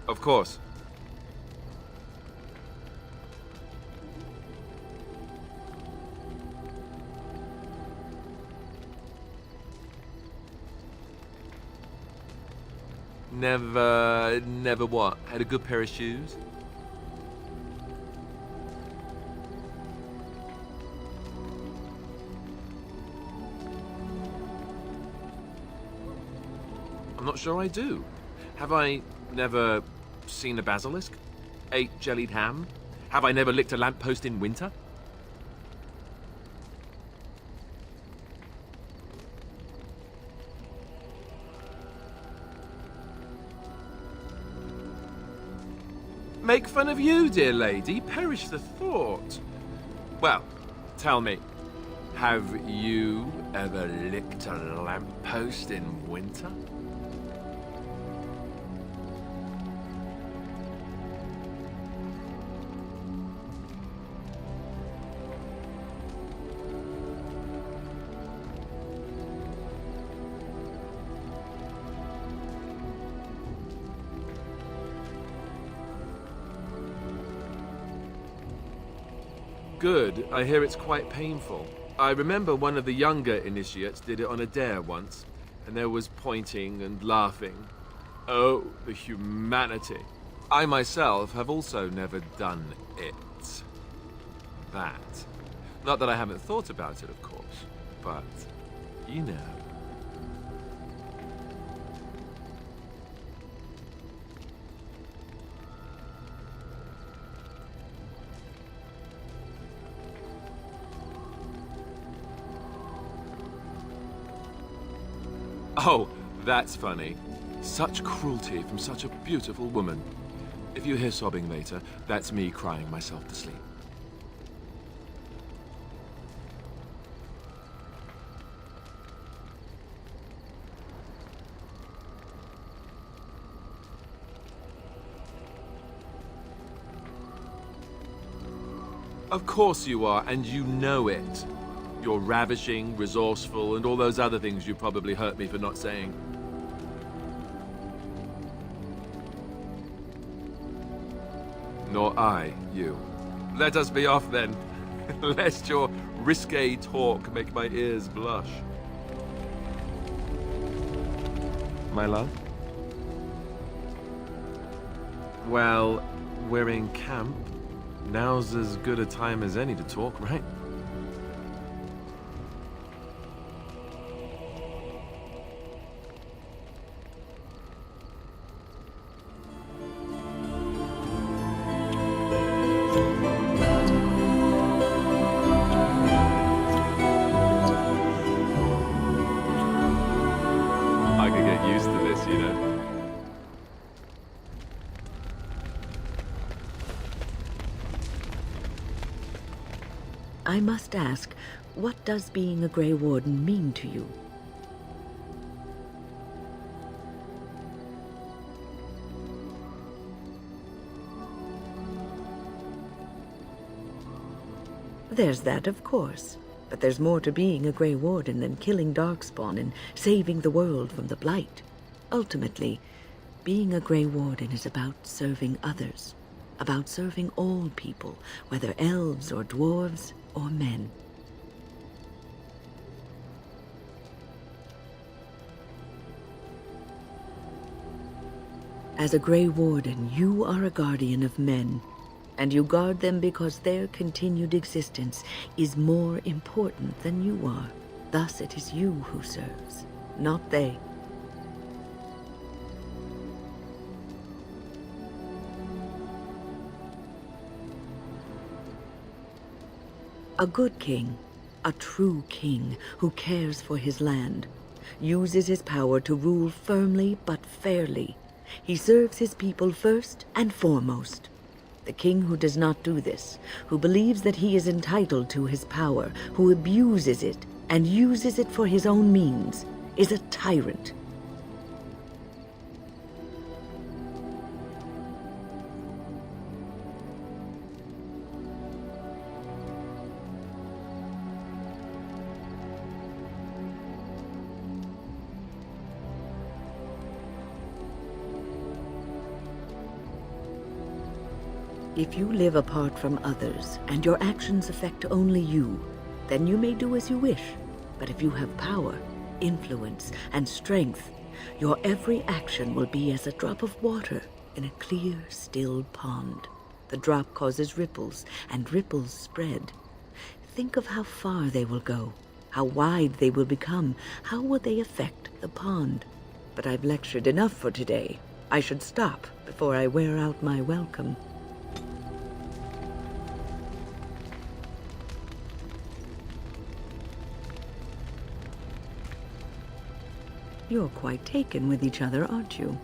Of course. Never what? Had a good pair of shoes? I'm not sure I do. Have I never seen a basilisk? Ate jellied ham? Have I never licked a lamppost in winter? Make fun of you, dear lady? Perish the thought. Well, tell me, have you ever licked a lamppost in winter? Good. I hear it's quite painful. I remember one of the younger initiates did it on a dare once, and there was pointing and laughing. Oh, the humanity. I myself have also never done it. That. Not that I haven't thought about it, of course, but you know. Oh, that's funny. Such cruelty from such a beautiful woman. If you hear sobbing later, that's me crying myself to sleep. Of course you are, and you know it. You're ravishing, resourceful, and all those other things you probably hurt me for not saying. Nor I, you. Let us be off then, lest your risque talk make my ears blush. My love? Well, we're in camp. Now's as good a time as any to talk, right? I must ask, what does being a Grey Warden mean to you? There's that, of course. But there's more to being a Grey Warden than killing Darkspawn and saving the world from the Blight. Ultimately, being a Grey Warden is about serving others. About serving all people, whether elves or dwarves or men. As a Grey Warden, you are a guardian of men. And you guard them because their continued existence is more important than you are. Thus it is you who serves, not they. A good king, a true king who cares for his land, uses his power to rule firmly but fairly. He serves his people first and foremost. The king who does not do this, who believes that he is entitled to his power, who abuses it and uses it for his own means, is a tyrant. If you live apart from others, and your actions affect only you, then you may do as you wish. But if you have power, influence, and strength, your every action will be as a drop of water in a clear, still pond. The drop causes ripples, and ripples spread. Think of how far they will go, how wide they will become, how will they affect the pond. But I've lectured enough for today. I should stop before I wear out my welcome. You're quite taken with each other, aren't you?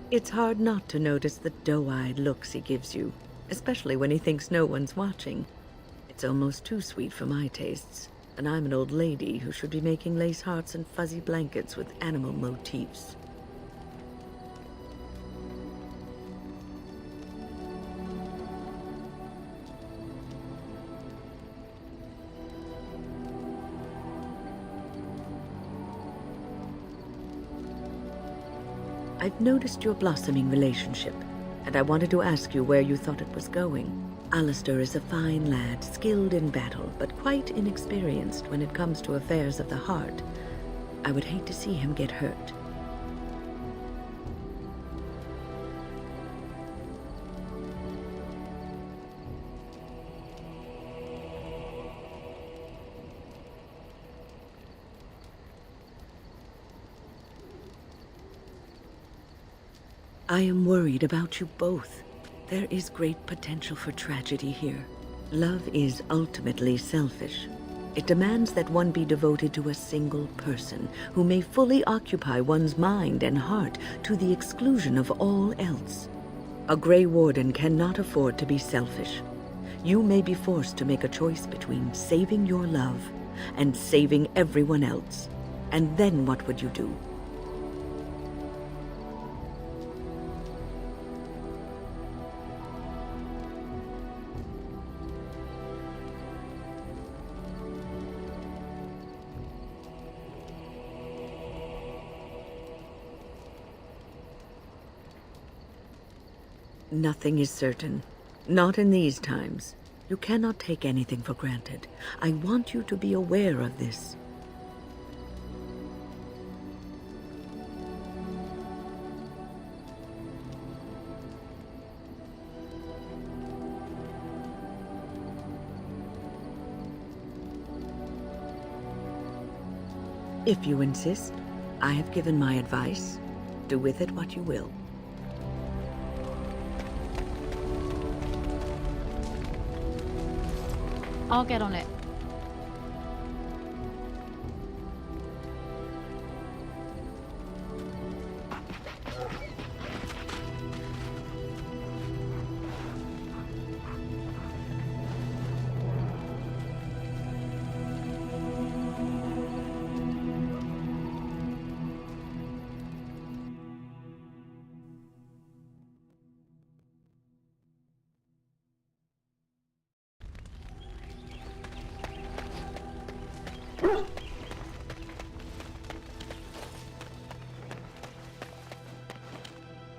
It's hard not to notice the doe-eyed looks he gives you, especially when he thinks no one's watching. It's almost too sweet for my tastes, and I'm an old lady who should be making lace hearts and fuzzy blankets with animal motifs. I've noticed your blossoming relationship, and I wanted to ask you where you thought it was going. Alistair is a fine lad, skilled in battle, but quite inexperienced when it comes to affairs of the heart. I would hate to see him get hurt. I am worried about you both. There is great potential for tragedy here. Love is ultimately selfish. It demands that one be devoted to a single person who may fully occupy one's mind and heart to the exclusion of all else. A Grey Warden cannot afford to be selfish. You may be forced to make a choice between saving your love and saving everyone else. And then what would you do? Nothing is certain. Not in these times. You cannot take anything for granted. I want you to be aware of this. If you insist, I have given my advice. Do with it what you will. I'll get on it.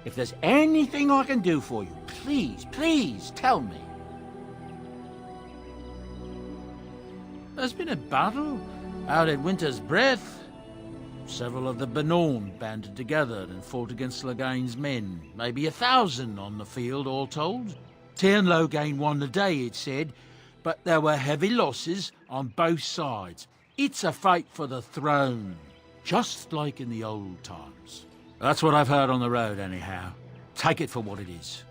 If there's anything I can do for you, please, please tell me. There's been a battle out at Winter's Breath. Several of the Benorn banded together and fought against Loghain's men. Maybe 1,000 on the field, all told. Tyrn Loghain won the day, it said, but there were heavy losses on both sides. It's a fight for the throne, just like in the old times. That's what I've heard on the road, anyhow. Take it for what it is.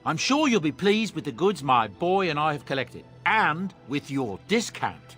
I'm sure you'll be pleased with the goods my boy and I have collected, and with your discount.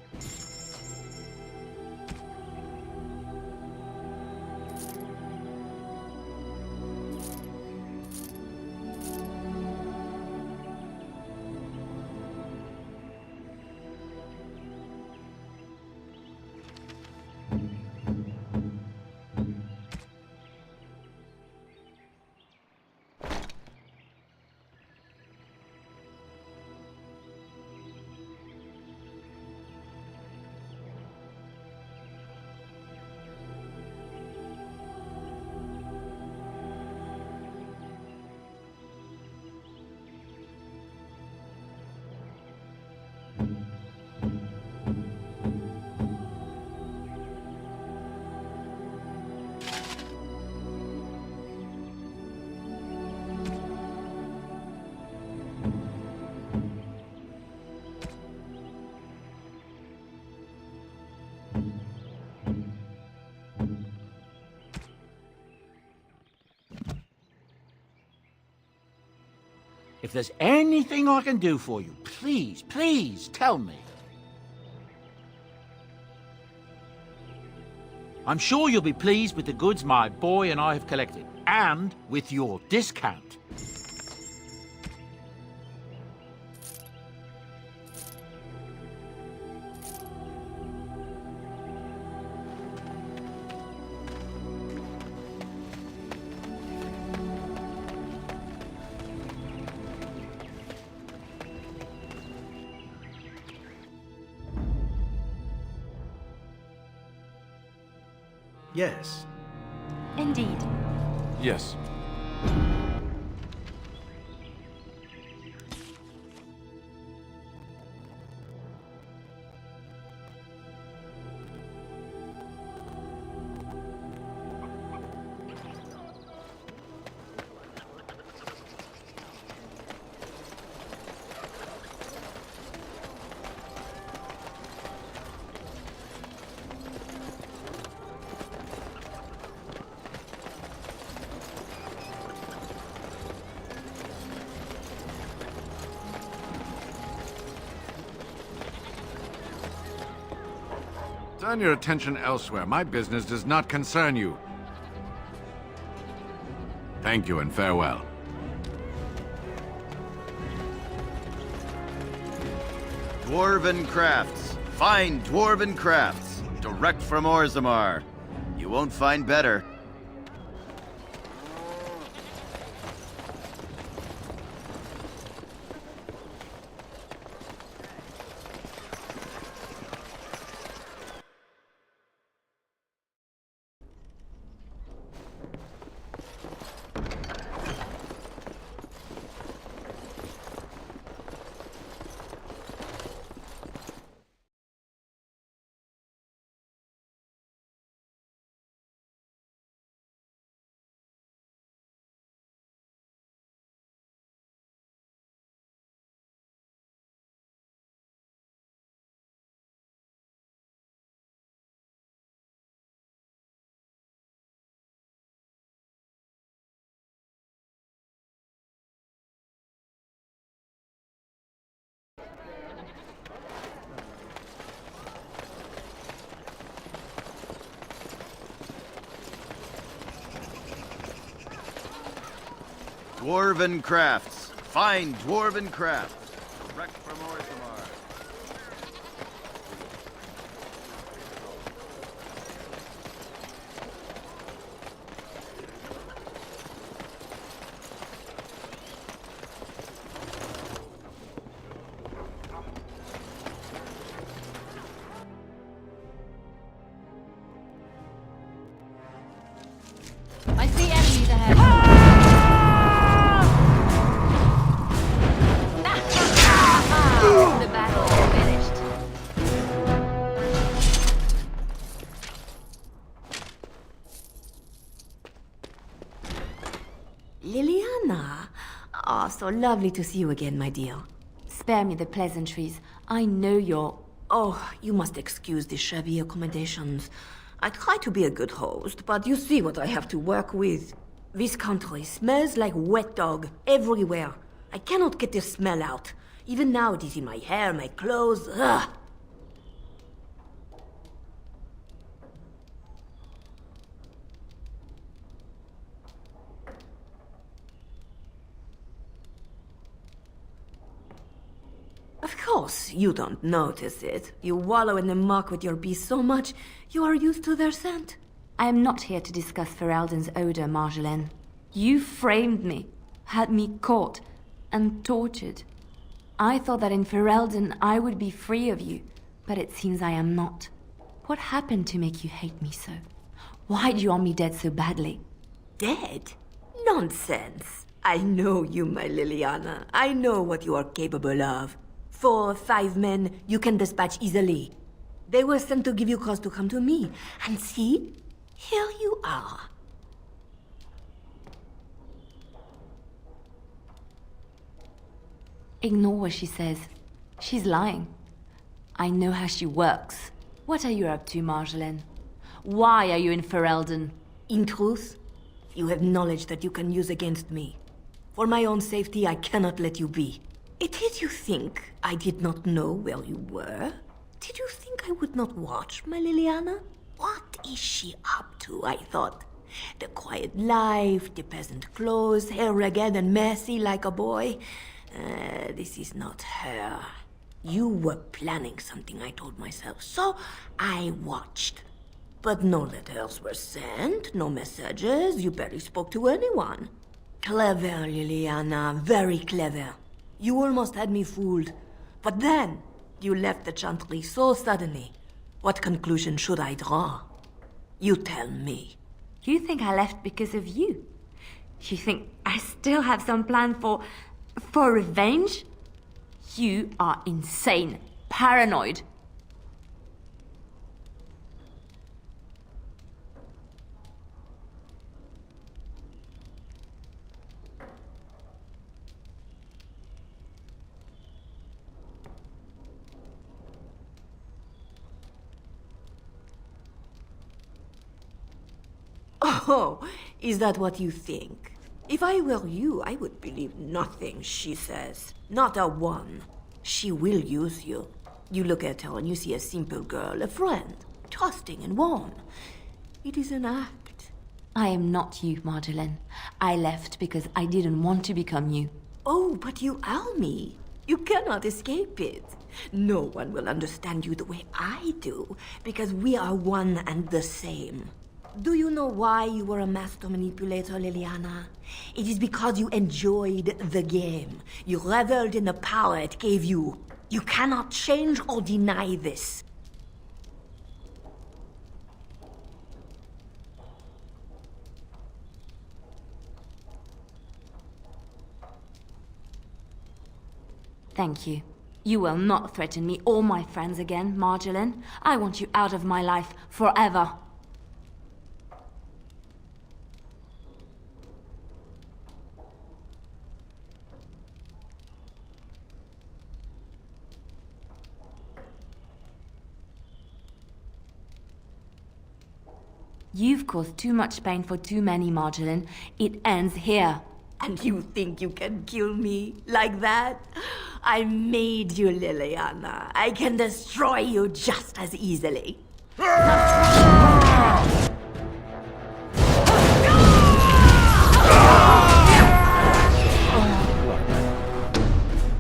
If there's anything I can do for you, please, please tell me. I'm sure you'll be pleased with the goods my boy and I have collected, and with your discount. Yes. Indeed. Yes. Turn your attention elsewhere. My business does not concern you. Thank you and farewell. Dwarven crafts. Fine dwarven crafts. Direct from Orzammar. You won't find better. Dwarven crafts. Fine dwarven crafts. Direct from Orzammar. so lovely to see you again, my dear. Spare me the pleasantries. I know you're... Oh, you must excuse the shabby accommodations. I try to be a good host, but you see what I have to work with. This country smells like wet dog everywhere. I cannot get the smell out. Even now it is in my hair, my clothes. Ugh. Of course, you don't notice it. You wallow in the muck with your beasts so much, you are used to their scent. I am not here to discuss Ferelden's odor, Marjolaine. You framed me, had me caught, and tortured. I thought that in Ferelden I would be free of you, but it seems I am not. What happened to make you hate me so? Why do you want me dead so badly? Dead? Nonsense. I know you, my Liliana. I know what you are capable of. 4 or 5 men you can dispatch easily. They were sent to give you cause to come to me. And see, here you are. Ignore what she says. She's lying. I know how she works. What are you up to, Marjolaine? Why are you in Ferelden? In truth, you have knowledge that you can use against me. For my own safety, I cannot let you be. It is you think I did not know where you were? Did you think I would not watch, my Liliana? What is she up to, I thought? The quiet life, the peasant clothes, hair ragged and messy like a boy. This is not her. You were planning something, I told myself, so I watched. But no letters were sent, no messages, you barely spoke to anyone. Clever, Liliana, very clever. You almost had me fooled. But then, you left the Chantry so suddenly. What conclusion should I draw? You tell me. You think I left because of you? You think I still have some plan for revenge? You are insane, paranoid. Oh, is that what you think? If I were you, I would believe nothing she says. Not a one. She will use you. You look at her and you see a simple girl, a friend, trusting and warm. It is an act. I am not you, Marjolaine. I left because I didn't want to become you. Oh, but you are me. You cannot escape it. No one will understand you the way I do, because we are one and the same. Do you know why you were a master manipulator, Liliana? It is because you enjoyed the game. You reveled in the power it gave you. You cannot change or deny this. Thank you. You will not threaten me or my friends again, Marjolaine. I want you out of my life forever. You've caused too much pain for too many, Marjolaine. It ends here. And you think you can kill me like that? I made you, Liliana. I can destroy you just as easily.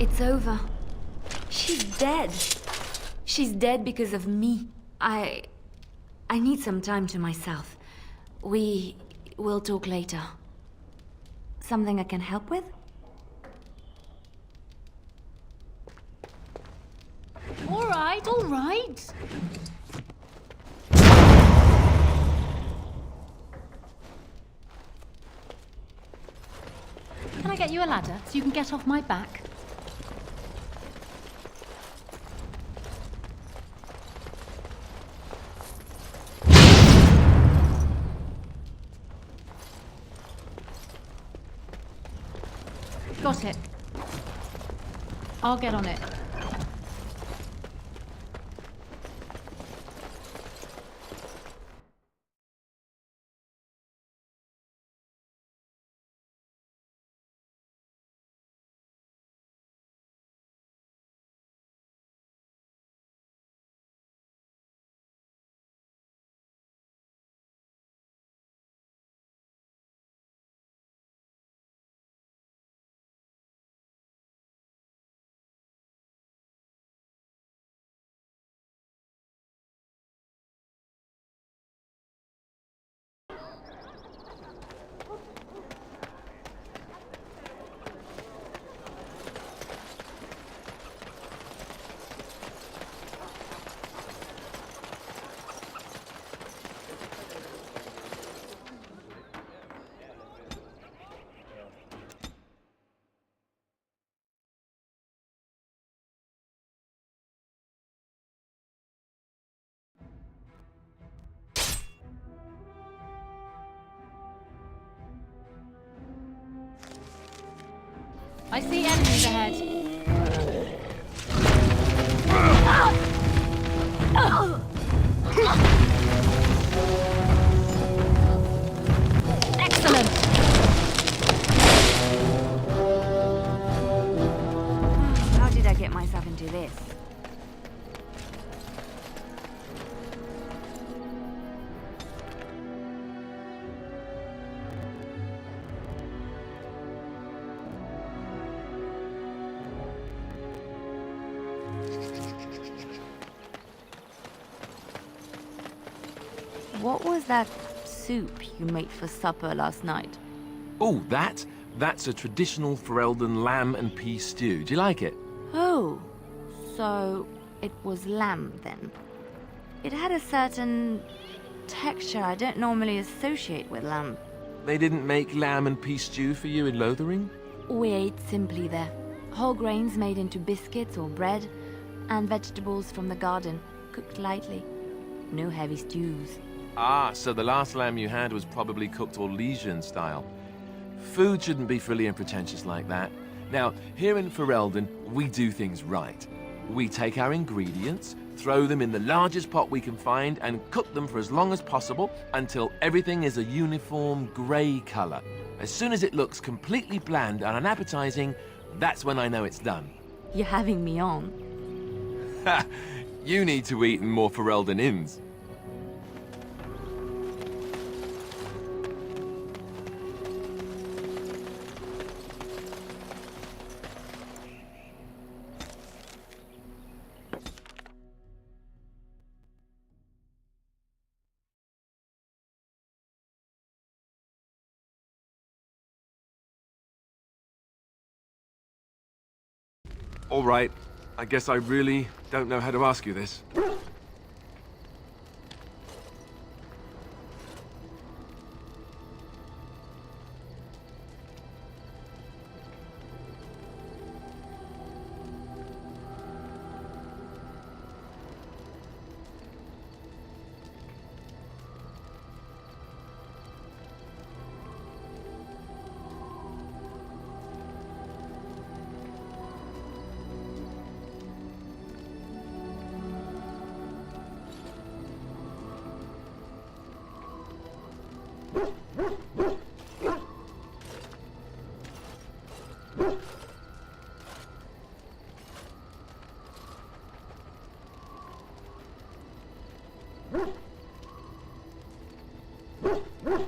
It's over. She's dead. She's dead because of me. I need some time to myself. We will talk later. Something I can help with? All right, all right. Can I get you a ladder so you can get off my back? got it. I'll get on it. I see enemies ahead. Excellent! How did I get myself into this? What was that soup you made for supper last night? Oh, that's a traditional Ferelden lamb and pea stew. Do you like it? Oh, so it was lamb then. It had a certain texture I don't normally associate with lamb. They didn't make lamb and pea stew for you in Lothering? We ate simply there. Whole grains made into biscuits or bread, and vegetables from the garden, cooked lightly. No heavy stews. Ah, so the last lamb you had was probably cooked Orlesian style. Food shouldn't be frilly and pretentious like that. Now, here in Ferelden, we do things right. We take our ingredients, throw them in the largest pot we can find, and cook them for as long as possible until everything is a uniform grey colour. As soon as it looks completely bland and unappetizing, that's when I know it's done. You're having me on. Ha! You need to eat in more Ferelden inns. All right, I guess I really don't know how to ask you this.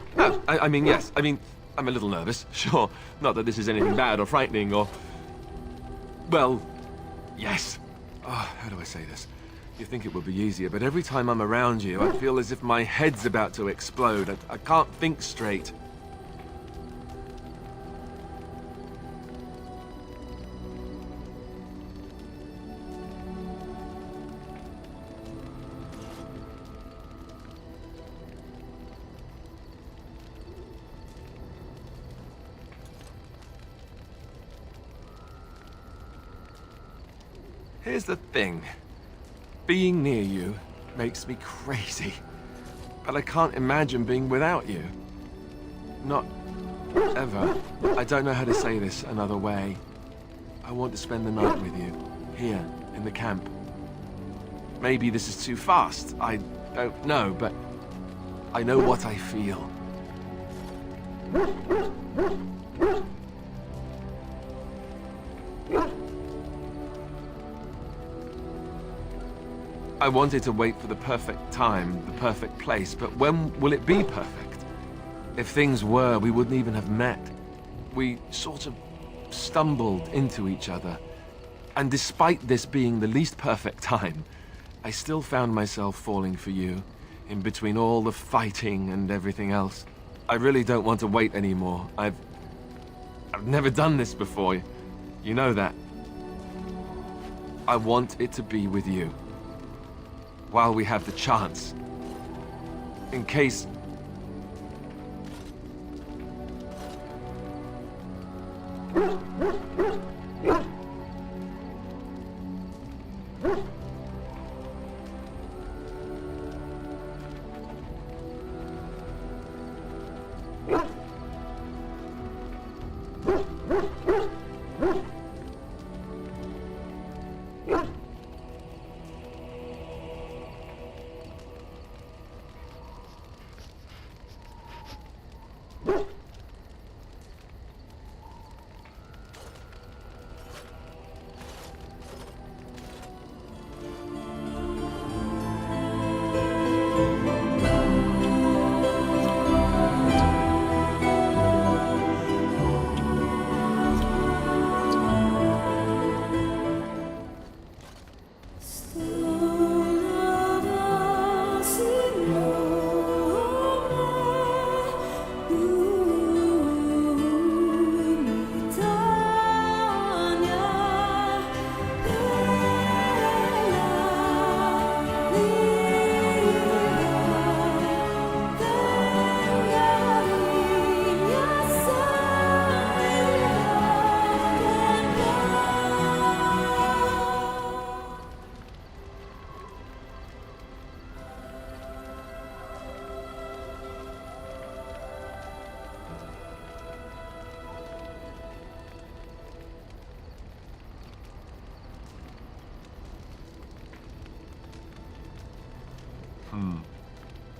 No, I mean, yes. I mean, I'm a little nervous, sure. Not that this is anything bad or frightening or... Well, yes. Oh, how do I say this? You think it would be easier, but every time I'm around you, I feel as if my head's about to explode. I can't think straight. Here's the thing. Being near you makes me crazy. But I can't imagine being without you. Not ever, I don't know how to say this another way. I want to spend the night with you, here, in the camp. Maybe this is too fast, I don't know, but I know what I feel. I wanted to wait for the perfect time, the perfect place, but when will it be perfect? If things were, we wouldn't even have met. We sort of stumbled into each other. And despite this being the least perfect time, I still found myself falling for you, in between all the fighting and everything else. I really don't want to wait anymore. I've never done this before. You know that. I want it to be with you. While we have the chance. In case...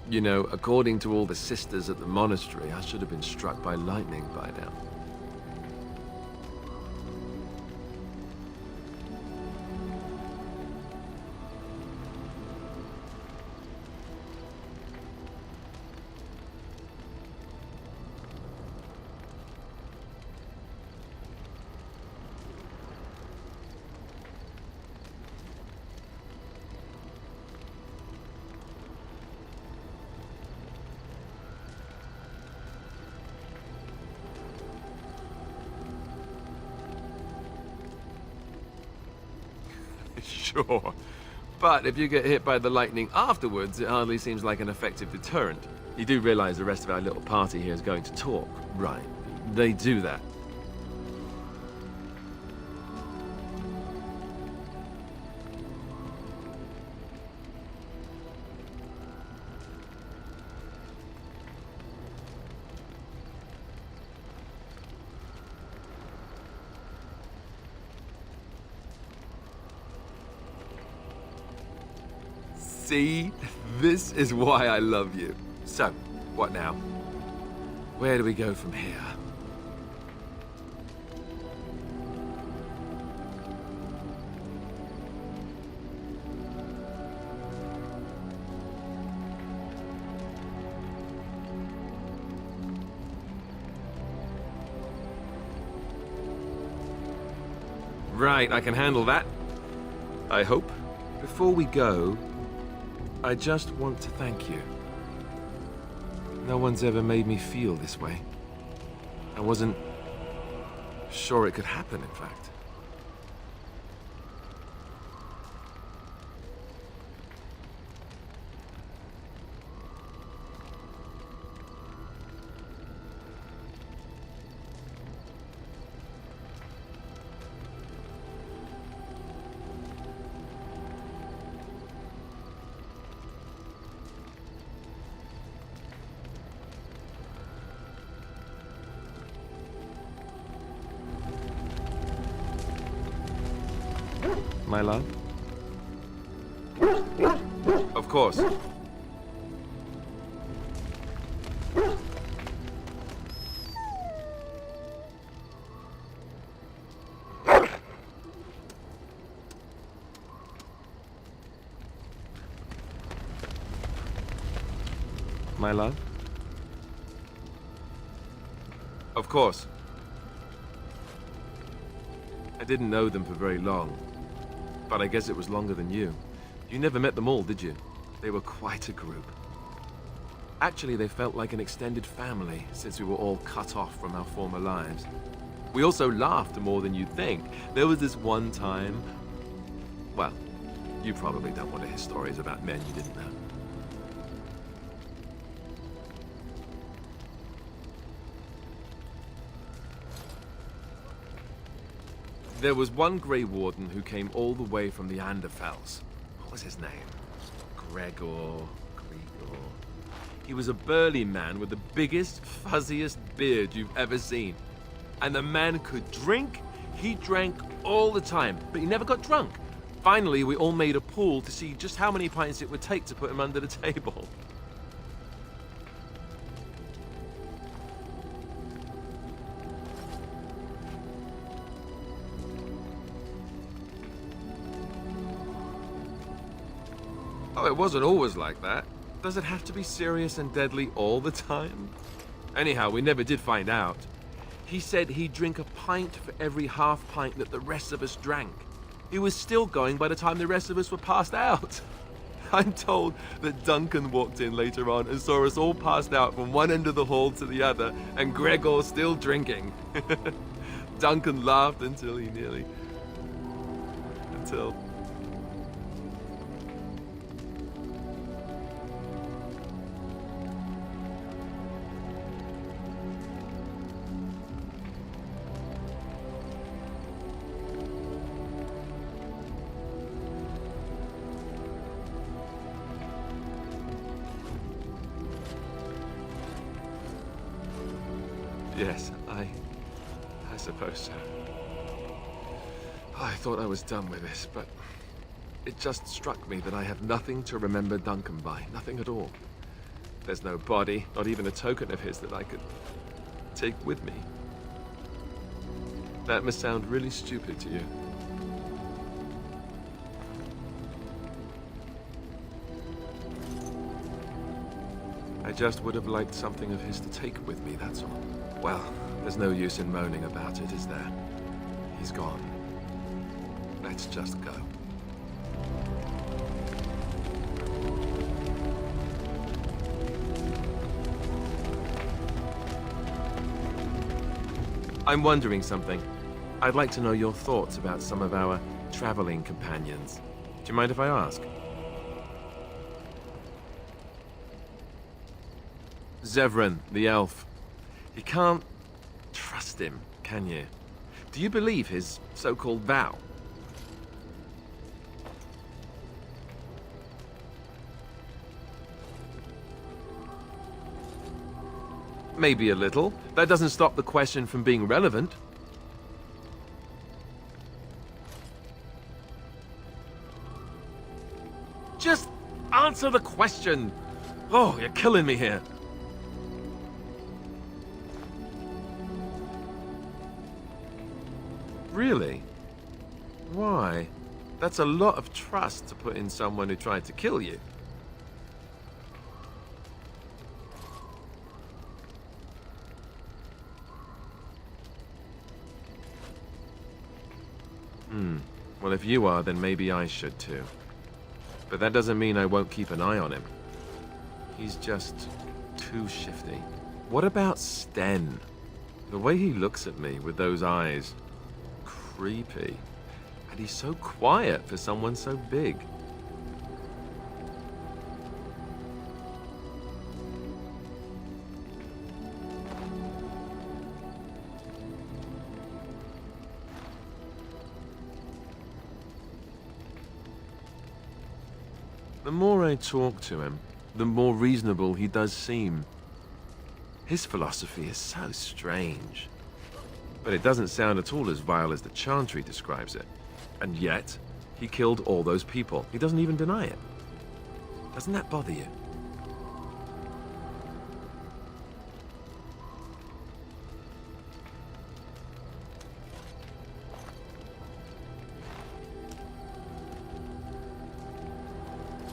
You know, according to all the sisters at the monastery, I should have been struck by lightning by now. Sure. But if you get hit by the lightning afterwards, it hardly seems like an effective deterrent. You do realize the rest of our little party here is going to talk, right? They do that. See? This is why I love you. So, what now? Where do we go from here? Right, I can handle that. I hope. Before we go, I just want to thank you. No one's ever made me feel this way. I wasn't sure it could happen, in fact. My love? Of course. My love? Of course. I didn't know them for very long, but I guess it was longer than you. You never met them all, did you? They were quite a group. Actually, they felt like an extended family, since we were all cut off from our former lives. We also laughed more than you'd think. There was this one time... Well, you probably don't want to hear stories about men you didn't know. There was one Grey Warden who came all the way from the Anderfells. What was his name? Gregor. He was a burly man with the biggest, fuzziest beard you've ever seen. And the man could drink. He drank all the time, but he never got drunk. Finally, we all made a pool to see just how many pints it would take to put him under the table. Oh, it wasn't always like that. Does it have to be serious and deadly all the time? Anyhow, we never did find out. He said he'd drink a pint for every half pint that the rest of us drank. He was still going by the time the rest of us were passed out. I'm told that Duncan walked in later on and saw us all passed out from one end of the hall to the other, and Gregor still drinking. Duncan laughed until he nearly... until... Yes, I suppose so. I thought I was done with this, but it just struck me that I have nothing to remember Duncan by. Nothing at all. There's no body, not even a token of his that I could take with me. That must sound really stupid to you. I just would have liked something of his to take with me, that's all. Well, there's no use in moaning about it, is there? He's gone. Let's just go. I'm wondering something. I'd like to know your thoughts about some of our traveling companions. Do you mind if I ask? Zevran, the elf. You can't trust him, can you? Do you believe his so-called vow? Maybe a little. That doesn't stop the question from being relevant. Just answer the question. Oh, you're killing me here. Really? Why? That's a lot of trust to put in someone who tried to kill you. Well, if you are, then maybe I should too. But that doesn't mean I won't keep an eye on him. He's just too shifty. What about Sten? The way he looks at me with those eyes... creepy. And he's so quiet for someone so big. The more I talk to him, the more reasonable he does seem. His philosophy is so strange. But it doesn't sound at all as vile as the Chantry describes it. And yet, He killed all those people. He doesn't even deny it. Doesn't that bother you?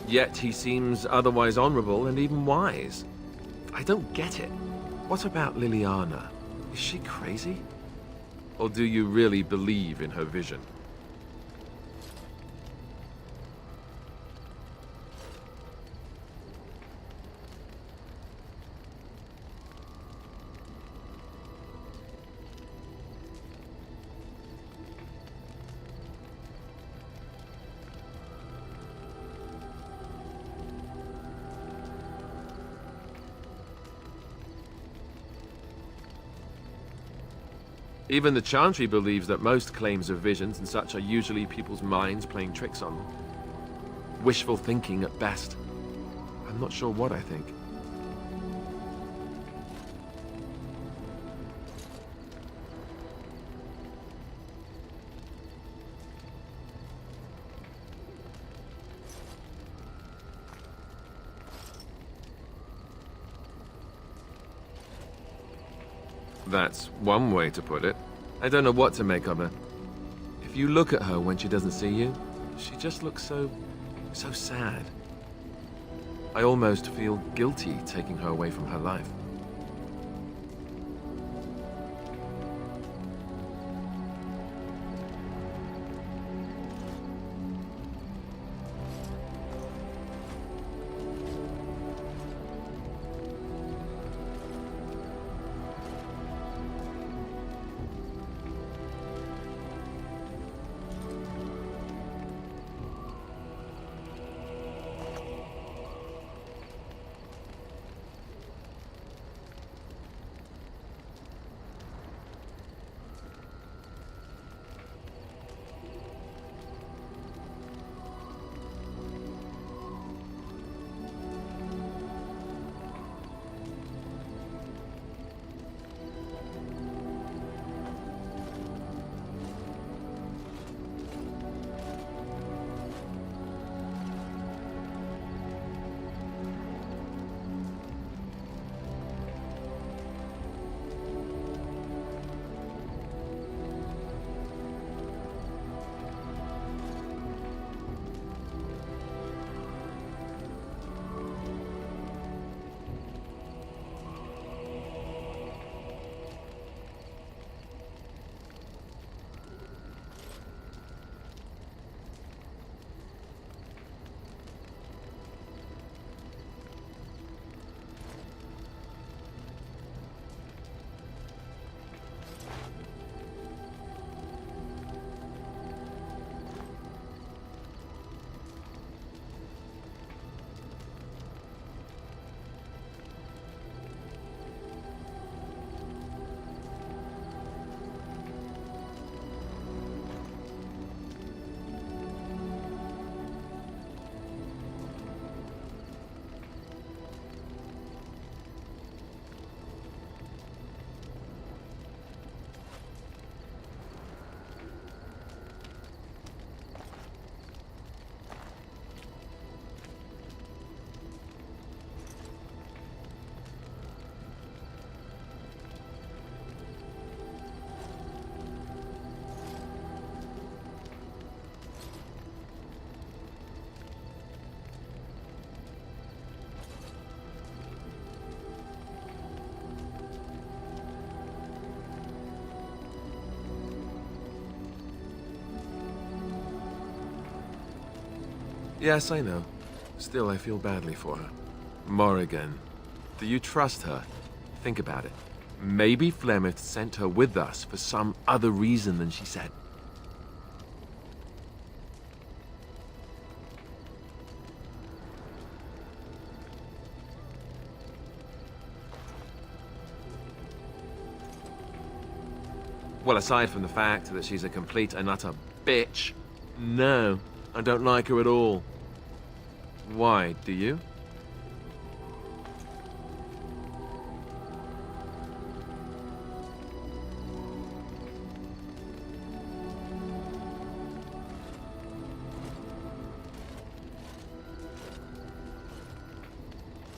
Yet he seems otherwise honorable and even wise. I don't get it. What about Liliana? Is she crazy? Or do you really believe in her vision? Even the Chantry believes that most claims of visions and such are usually people's minds playing tricks on them. Wishful thinking at best. I'm not sure what I think. That's one way to put it. I don't know what to make of her. If you look at her when she doesn't see you, she just looks so sad. I almost feel guilty taking her away from her life. Yes, I know. Still, I feel badly for her. Morrigan, do you trust her? Think about it. Maybe Flemeth sent her with us for some other reason than she said. Well, aside from the fact that she's a complete and utter bitch, no, I don't like her at all. Why, do you?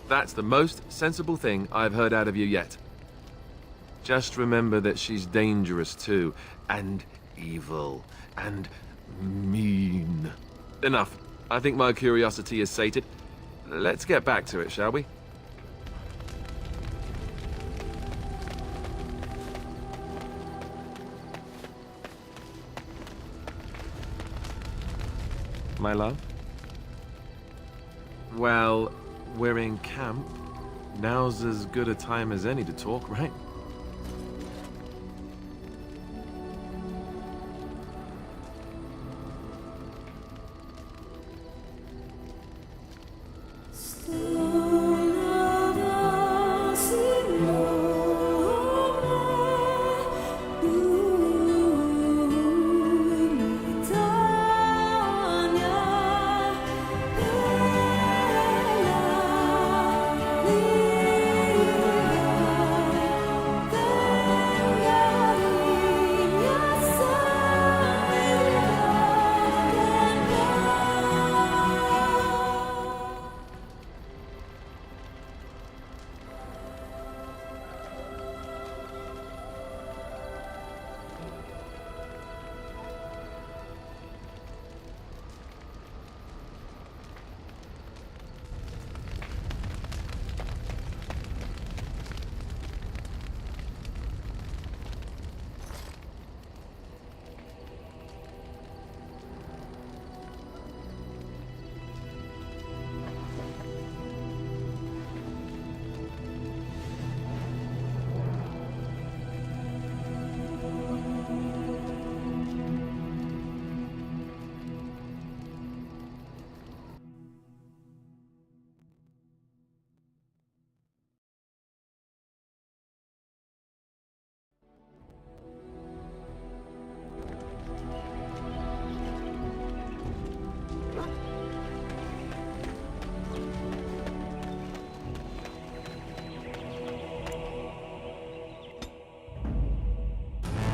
That's the most sensible thing I've heard out of you yet. Just remember that she's dangerous too, and evil, and mean. Enough. I think my curiosity is sated. Let's get back to it, shall we? My love? Well, we're in camp. Now's as good a time as any to talk, right?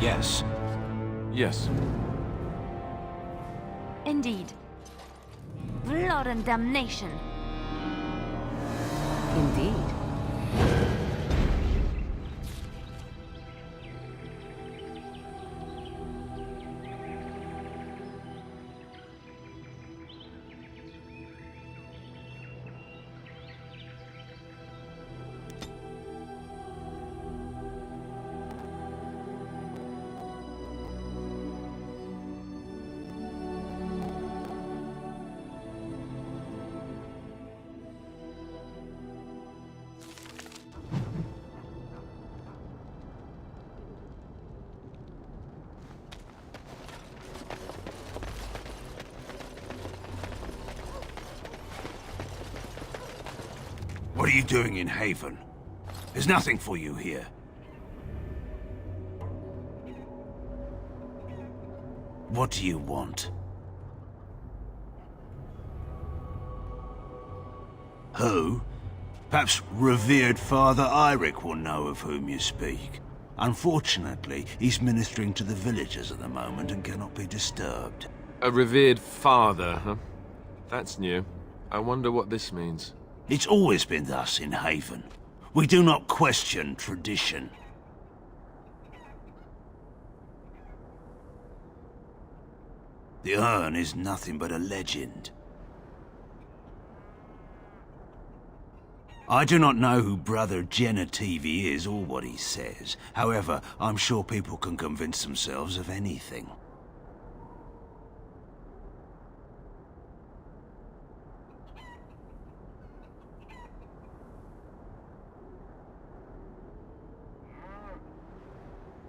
Yes. Yes. Indeed. Blood and damnation. Indeed. What are you doing in Haven? There's nothing for you here. What do you want? Who? Perhaps revered Father Eirik will know of whom you speak. Unfortunately, he's ministering to the villagers at the moment and cannot be disturbed. A revered father, huh? That's new. I wonder what this means. It's always been thus in Haven. We do not question tradition. The urn is nothing but a legend. I do not know who Brother Genetivi is or what he says. However, I'm sure people can convince themselves of anything.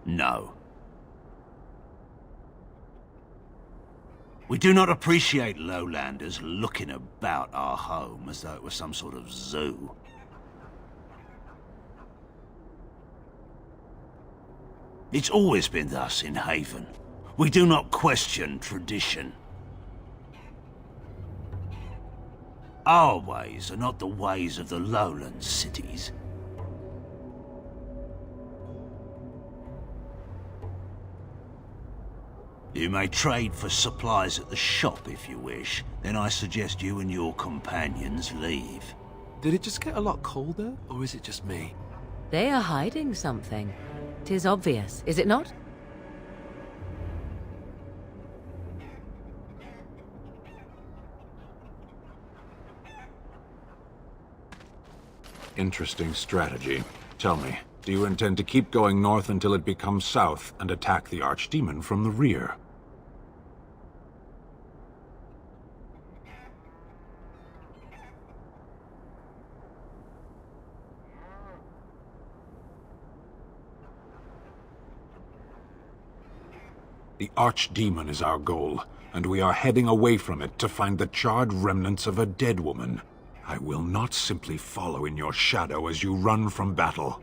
No. We do not appreciate lowlanders looking about our home as though it was some sort of zoo. It's always been thus in Haven. We do not question tradition. Our ways are not the ways of the lowland cities. You may trade for supplies at the shop if you wish. Then I suggest you and your companions leave. Did it just get a lot colder, or is it just me? They are hiding something. 'Tis obvious, is it not? Interesting strategy. Tell me, do you intend to keep going north until it becomes south and attack the Archdemon from the rear? The Archdemon is our goal, and we are heading away from it to find the charred remnants of a dead woman. I will not simply follow in your shadow as you run from battle.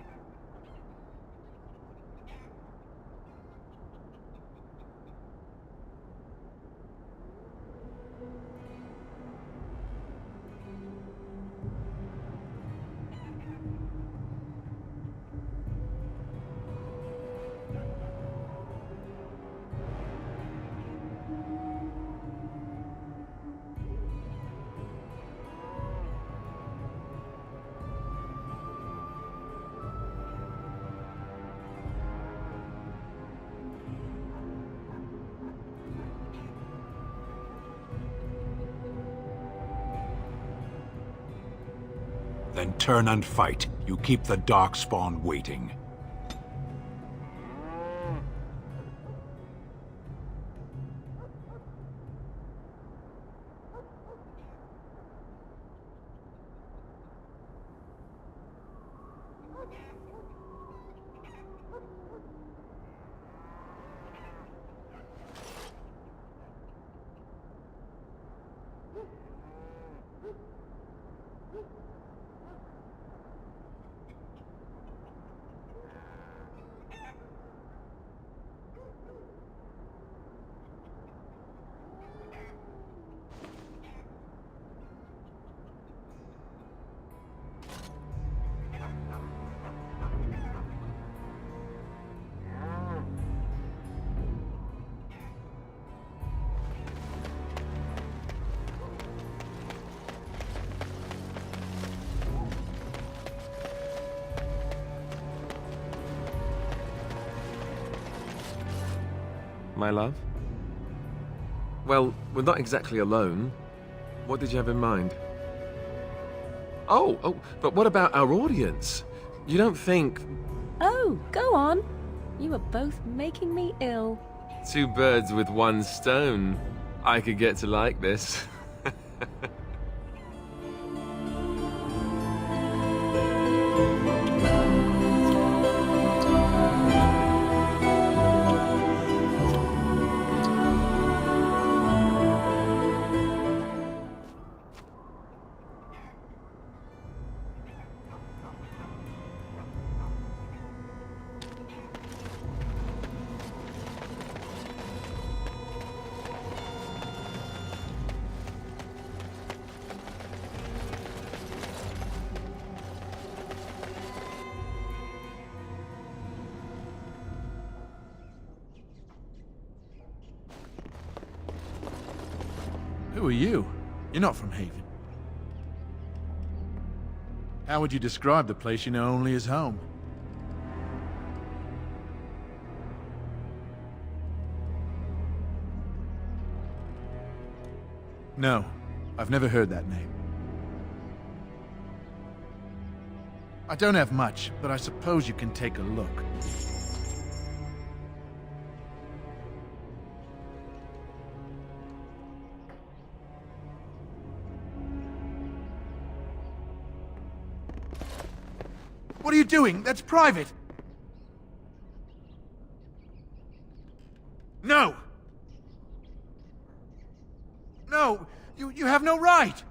Then turn and fight. You keep the Darkspawn waiting. My love? Well, we're not exactly alone. What did you have in mind? Oh, but what about our audience? You don't think... Oh, go on. You are both making me ill. Two birds with one stone. I could get to like this. Who are you? You're not from Haven. How would you describe the place you know only as home? No, I've never heard that name. I don't have much, but I suppose you can take a look. What are you doing? That's private! No! No! You have no right!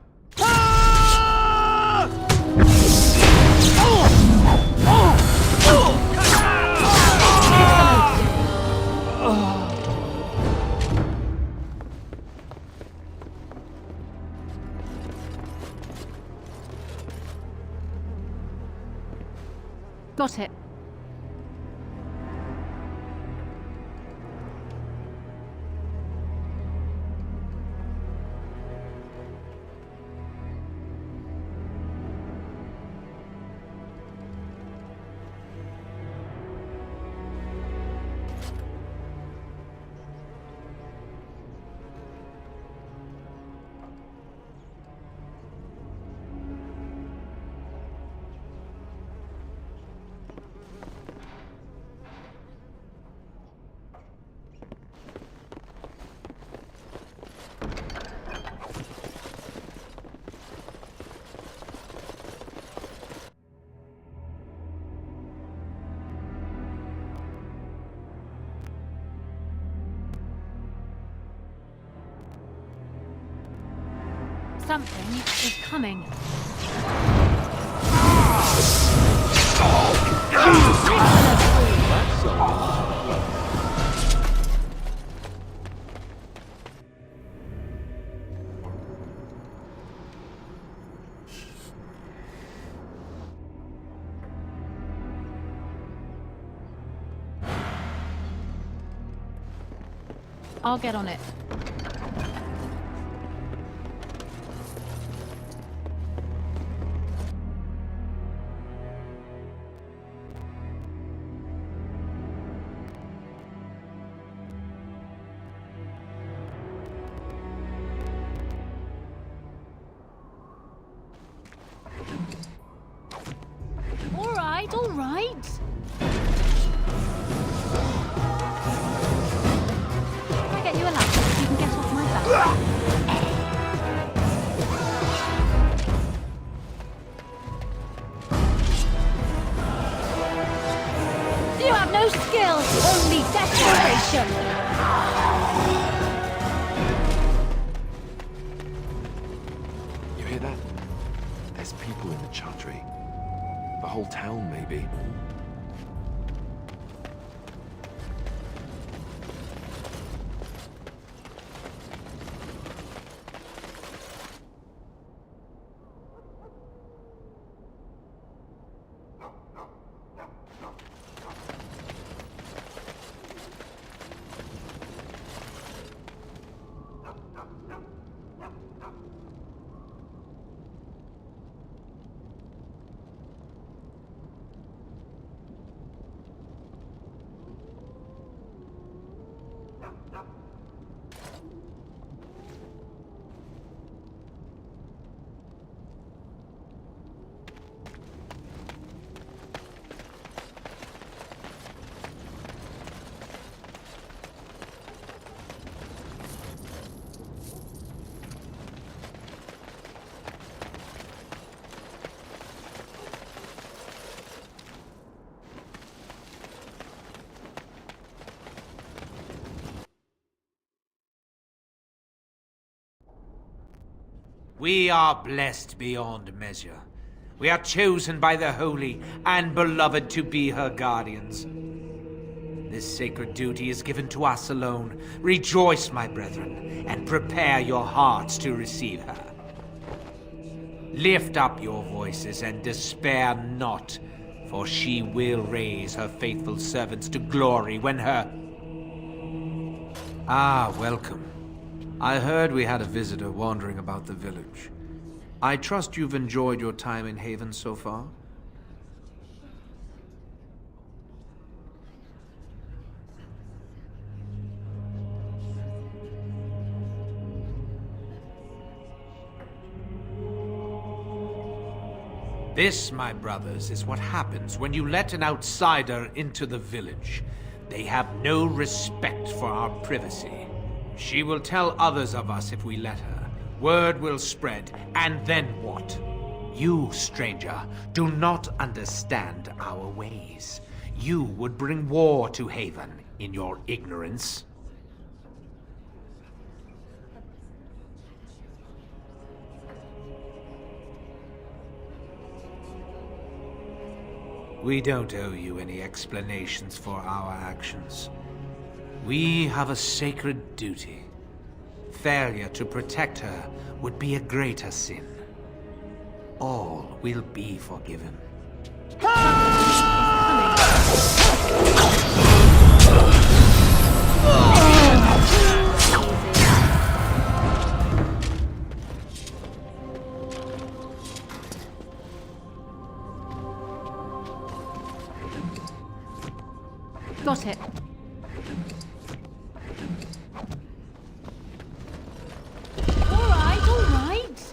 Got it. Something is coming. I'll get on it. All right. Can I get you a ladder so you can get off my back? You have no skill, only desperation. You hear that? There's people in the chantry. The whole town, maybe. We are blessed beyond measure. We are chosen by the Holy and Beloved to be her guardians. This sacred duty is given to us alone. Rejoice, my brethren, and prepare your hearts to receive her. Lift up your voices and despair not, for she will raise her faithful servants to glory when her... Ah, welcome. I heard we had a visitor wandering about the village. I trust you've enjoyed your time in Haven so far? This, my brothers, is what happens when you let an outsider into the village. They have no respect for our privacy. She will tell others of us if we let her. Word will spread, and then what? You, stranger, do not understand our ways. You would bring war to Haven in your ignorance. We don't owe you any explanations for our actions. We have a sacred duty. Failure to protect her would be a greater sin. All will be forgiven. Got it. All right.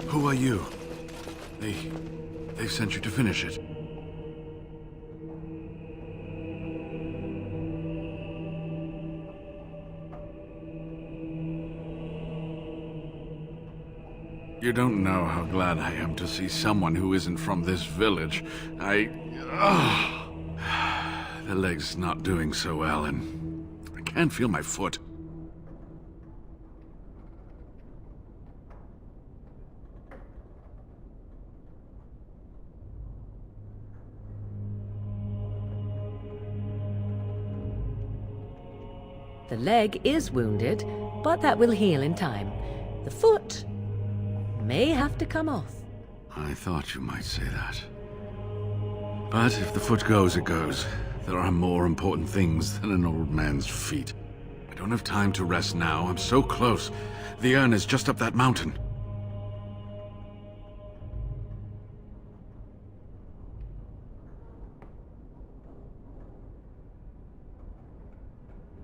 Who are you? They've sent you to finish it. You don't know how glad I am to see someone who isn't from this village. The leg's not doing so well, and I can't feel my foot. The leg is wounded, but that will heal in time. The foot may have to come off. I thought you might say that. But if the foot goes, it goes. There are more important things than an old man's feet. I don't have time to rest now. I'm so close. The urn is just up that mountain.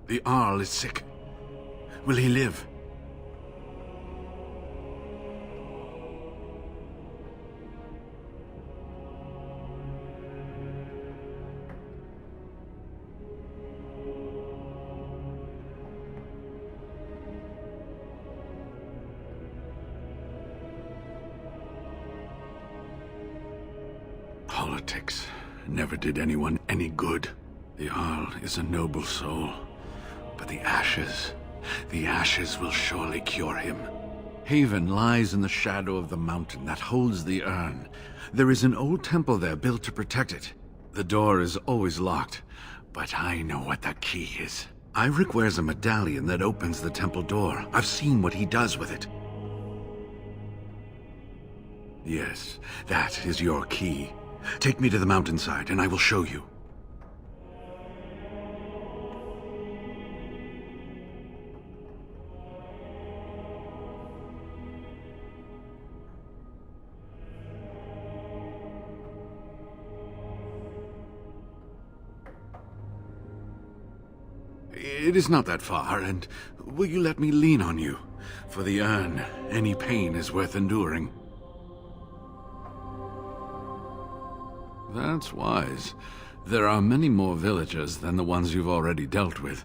The Arl is sick. Will he live? Politics never did anyone any good. The Arl is a noble soul. But the ashes will surely cure him. Haven lies in the shadow of the mountain that holds the urn. There is an old temple there built to protect it. The door is always locked, but I know what the key is. Iric wears a medallion that opens the temple door. I've seen what he does with it. Yes, that is your key. Take me to the mountainside and I will show you. It is not that far, and will you let me lean on you? For the urn, any pain is worth enduring. That's wise. There are many more villagers than the ones you've already dealt with.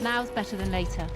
Now's better than later.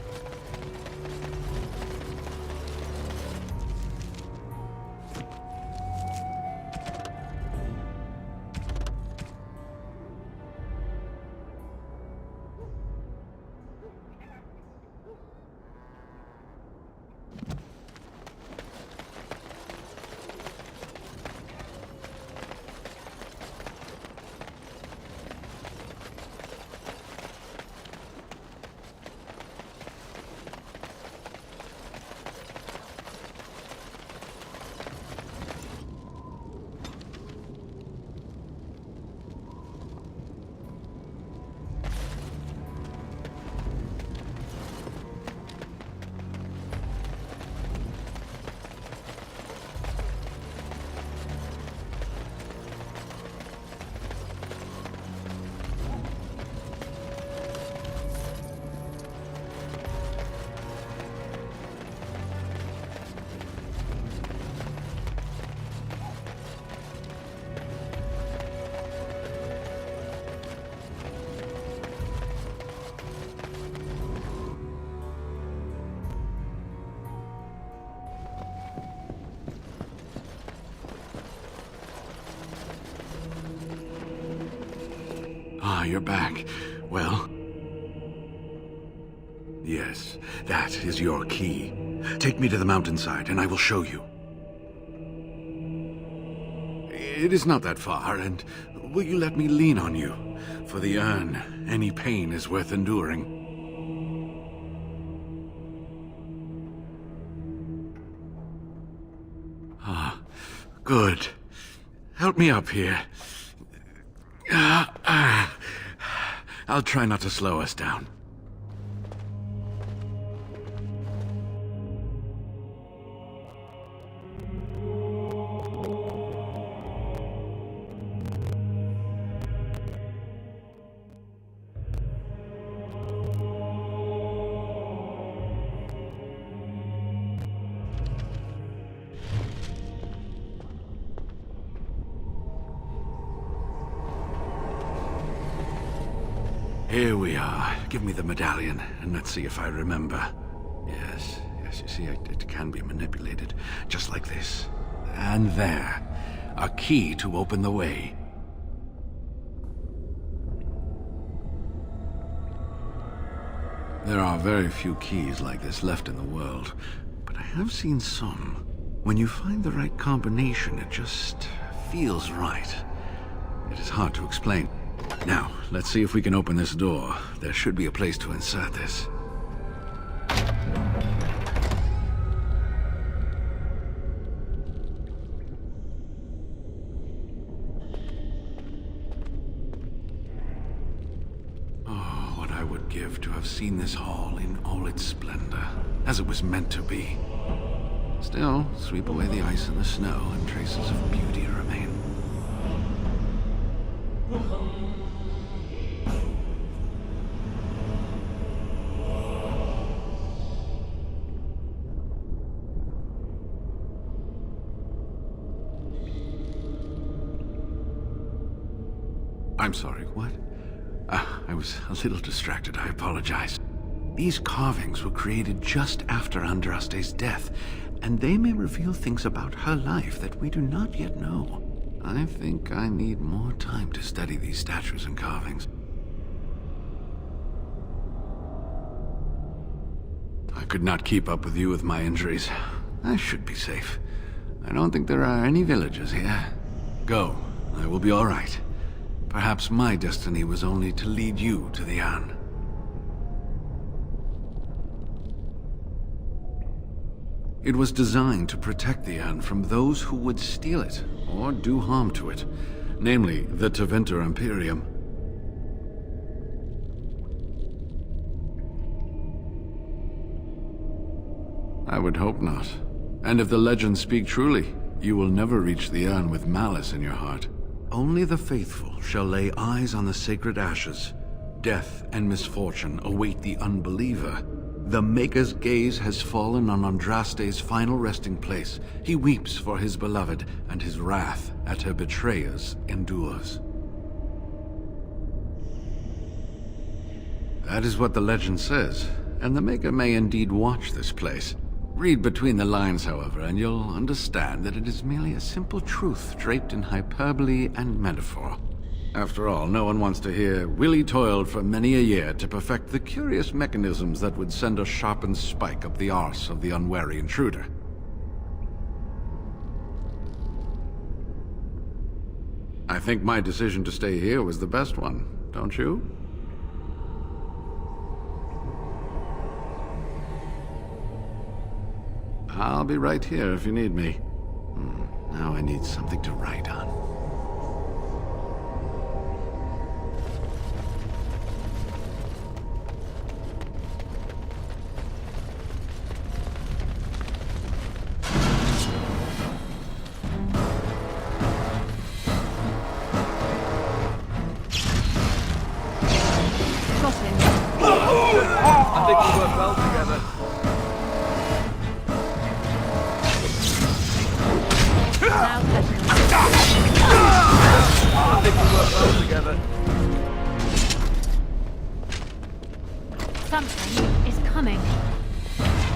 Ah, you're back. Well? Yes, that is your key. Take me to the mountainside, and I will show you. It is not that far, and will you let me lean on you? For the urn, any pain is worth enduring. Ah, good. Help me up here. I'll try not to slow us down. Here we are. Give me the medallion, and let's see if I remember. Yes, you see, it can be manipulated, just like this. And there. A key to open the way. There are very few keys like this left in the world, but I have seen some. When you find the right combination, it just feels right. It is hard to explain. Now, let's see if we can open this door. There should be a place to insert this. Oh, what I would give to have seen this hall in all its splendor, as it was meant to be. Still, sweep away the ice and the snow, and traces of beauty remain. I'm sorry, what? I was a little distracted, I apologize. These carvings were created just after Andraste's death, and they may reveal things about her life that we do not yet know. I think I need more time to study these statues and carvings. I could not keep up with you with my injuries. I should be safe. I don't think there are any villagers here. Go. I will be all right. Perhaps my destiny was only to lead you to the urn. It was designed to protect the urn from those who would steal it or do harm to it, namely the Tevinter Imperium. I would hope not. And if the legends speak truly, you will never reach the urn with malice in your heart. Only the faithful shall lay eyes on the sacred ashes. Death and misfortune await the unbeliever. The Maker's gaze has fallen on Andraste's final resting place. He weeps for his beloved, and his wrath at her betrayers endures. That is what the legend says, and the Maker may indeed watch this place. Read between the lines, however, and you'll understand that it is merely a simple truth draped in hyperbole and metaphor. After all, no one wants to hear, Willie toiled for many a year to perfect the curious mechanisms that would send a sharpened spike up the arse of the unwary intruder. I think my decision to stay here was the best one, don't you? I'll be right here if you need me. Now I need something to write on. I think we work well together. I think we work well together. Something is coming.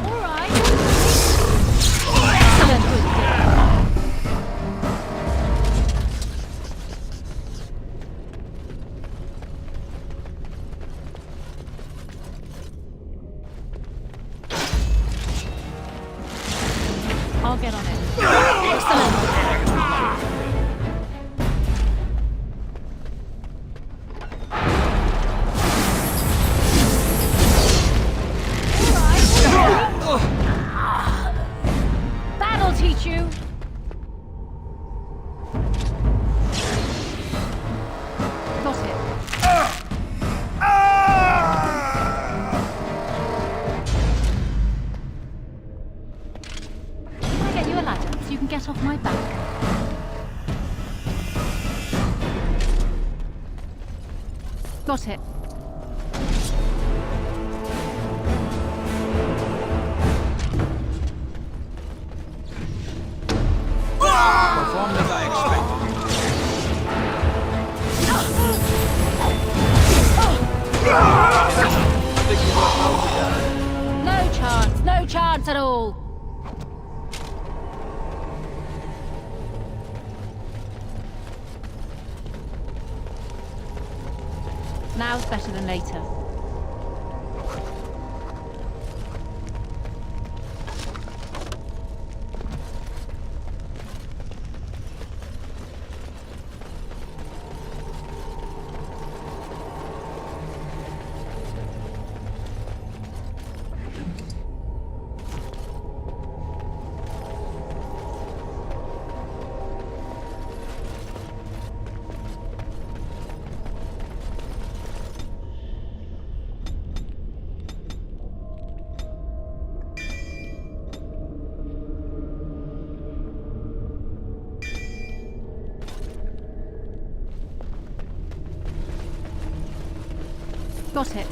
All right. I'll get on it. Excellent. That'll teach you. Got it. Can I get you a ladder so you can get off my back? Got it. Performed as I expected. No chance. No chance at all. Now's better than later. Got it.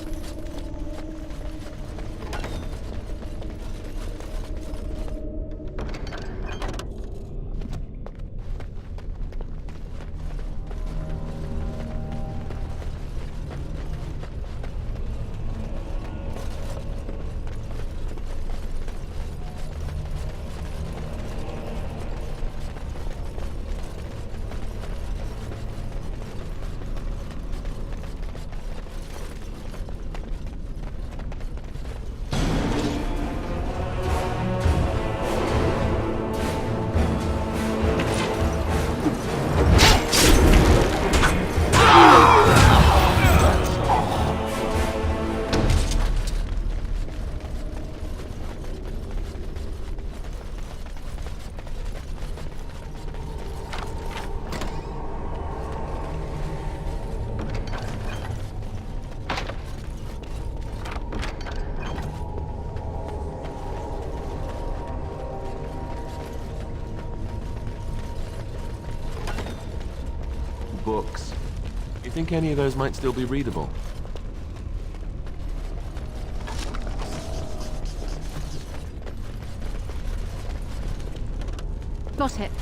Books. You think any of those might still be readable? Got it.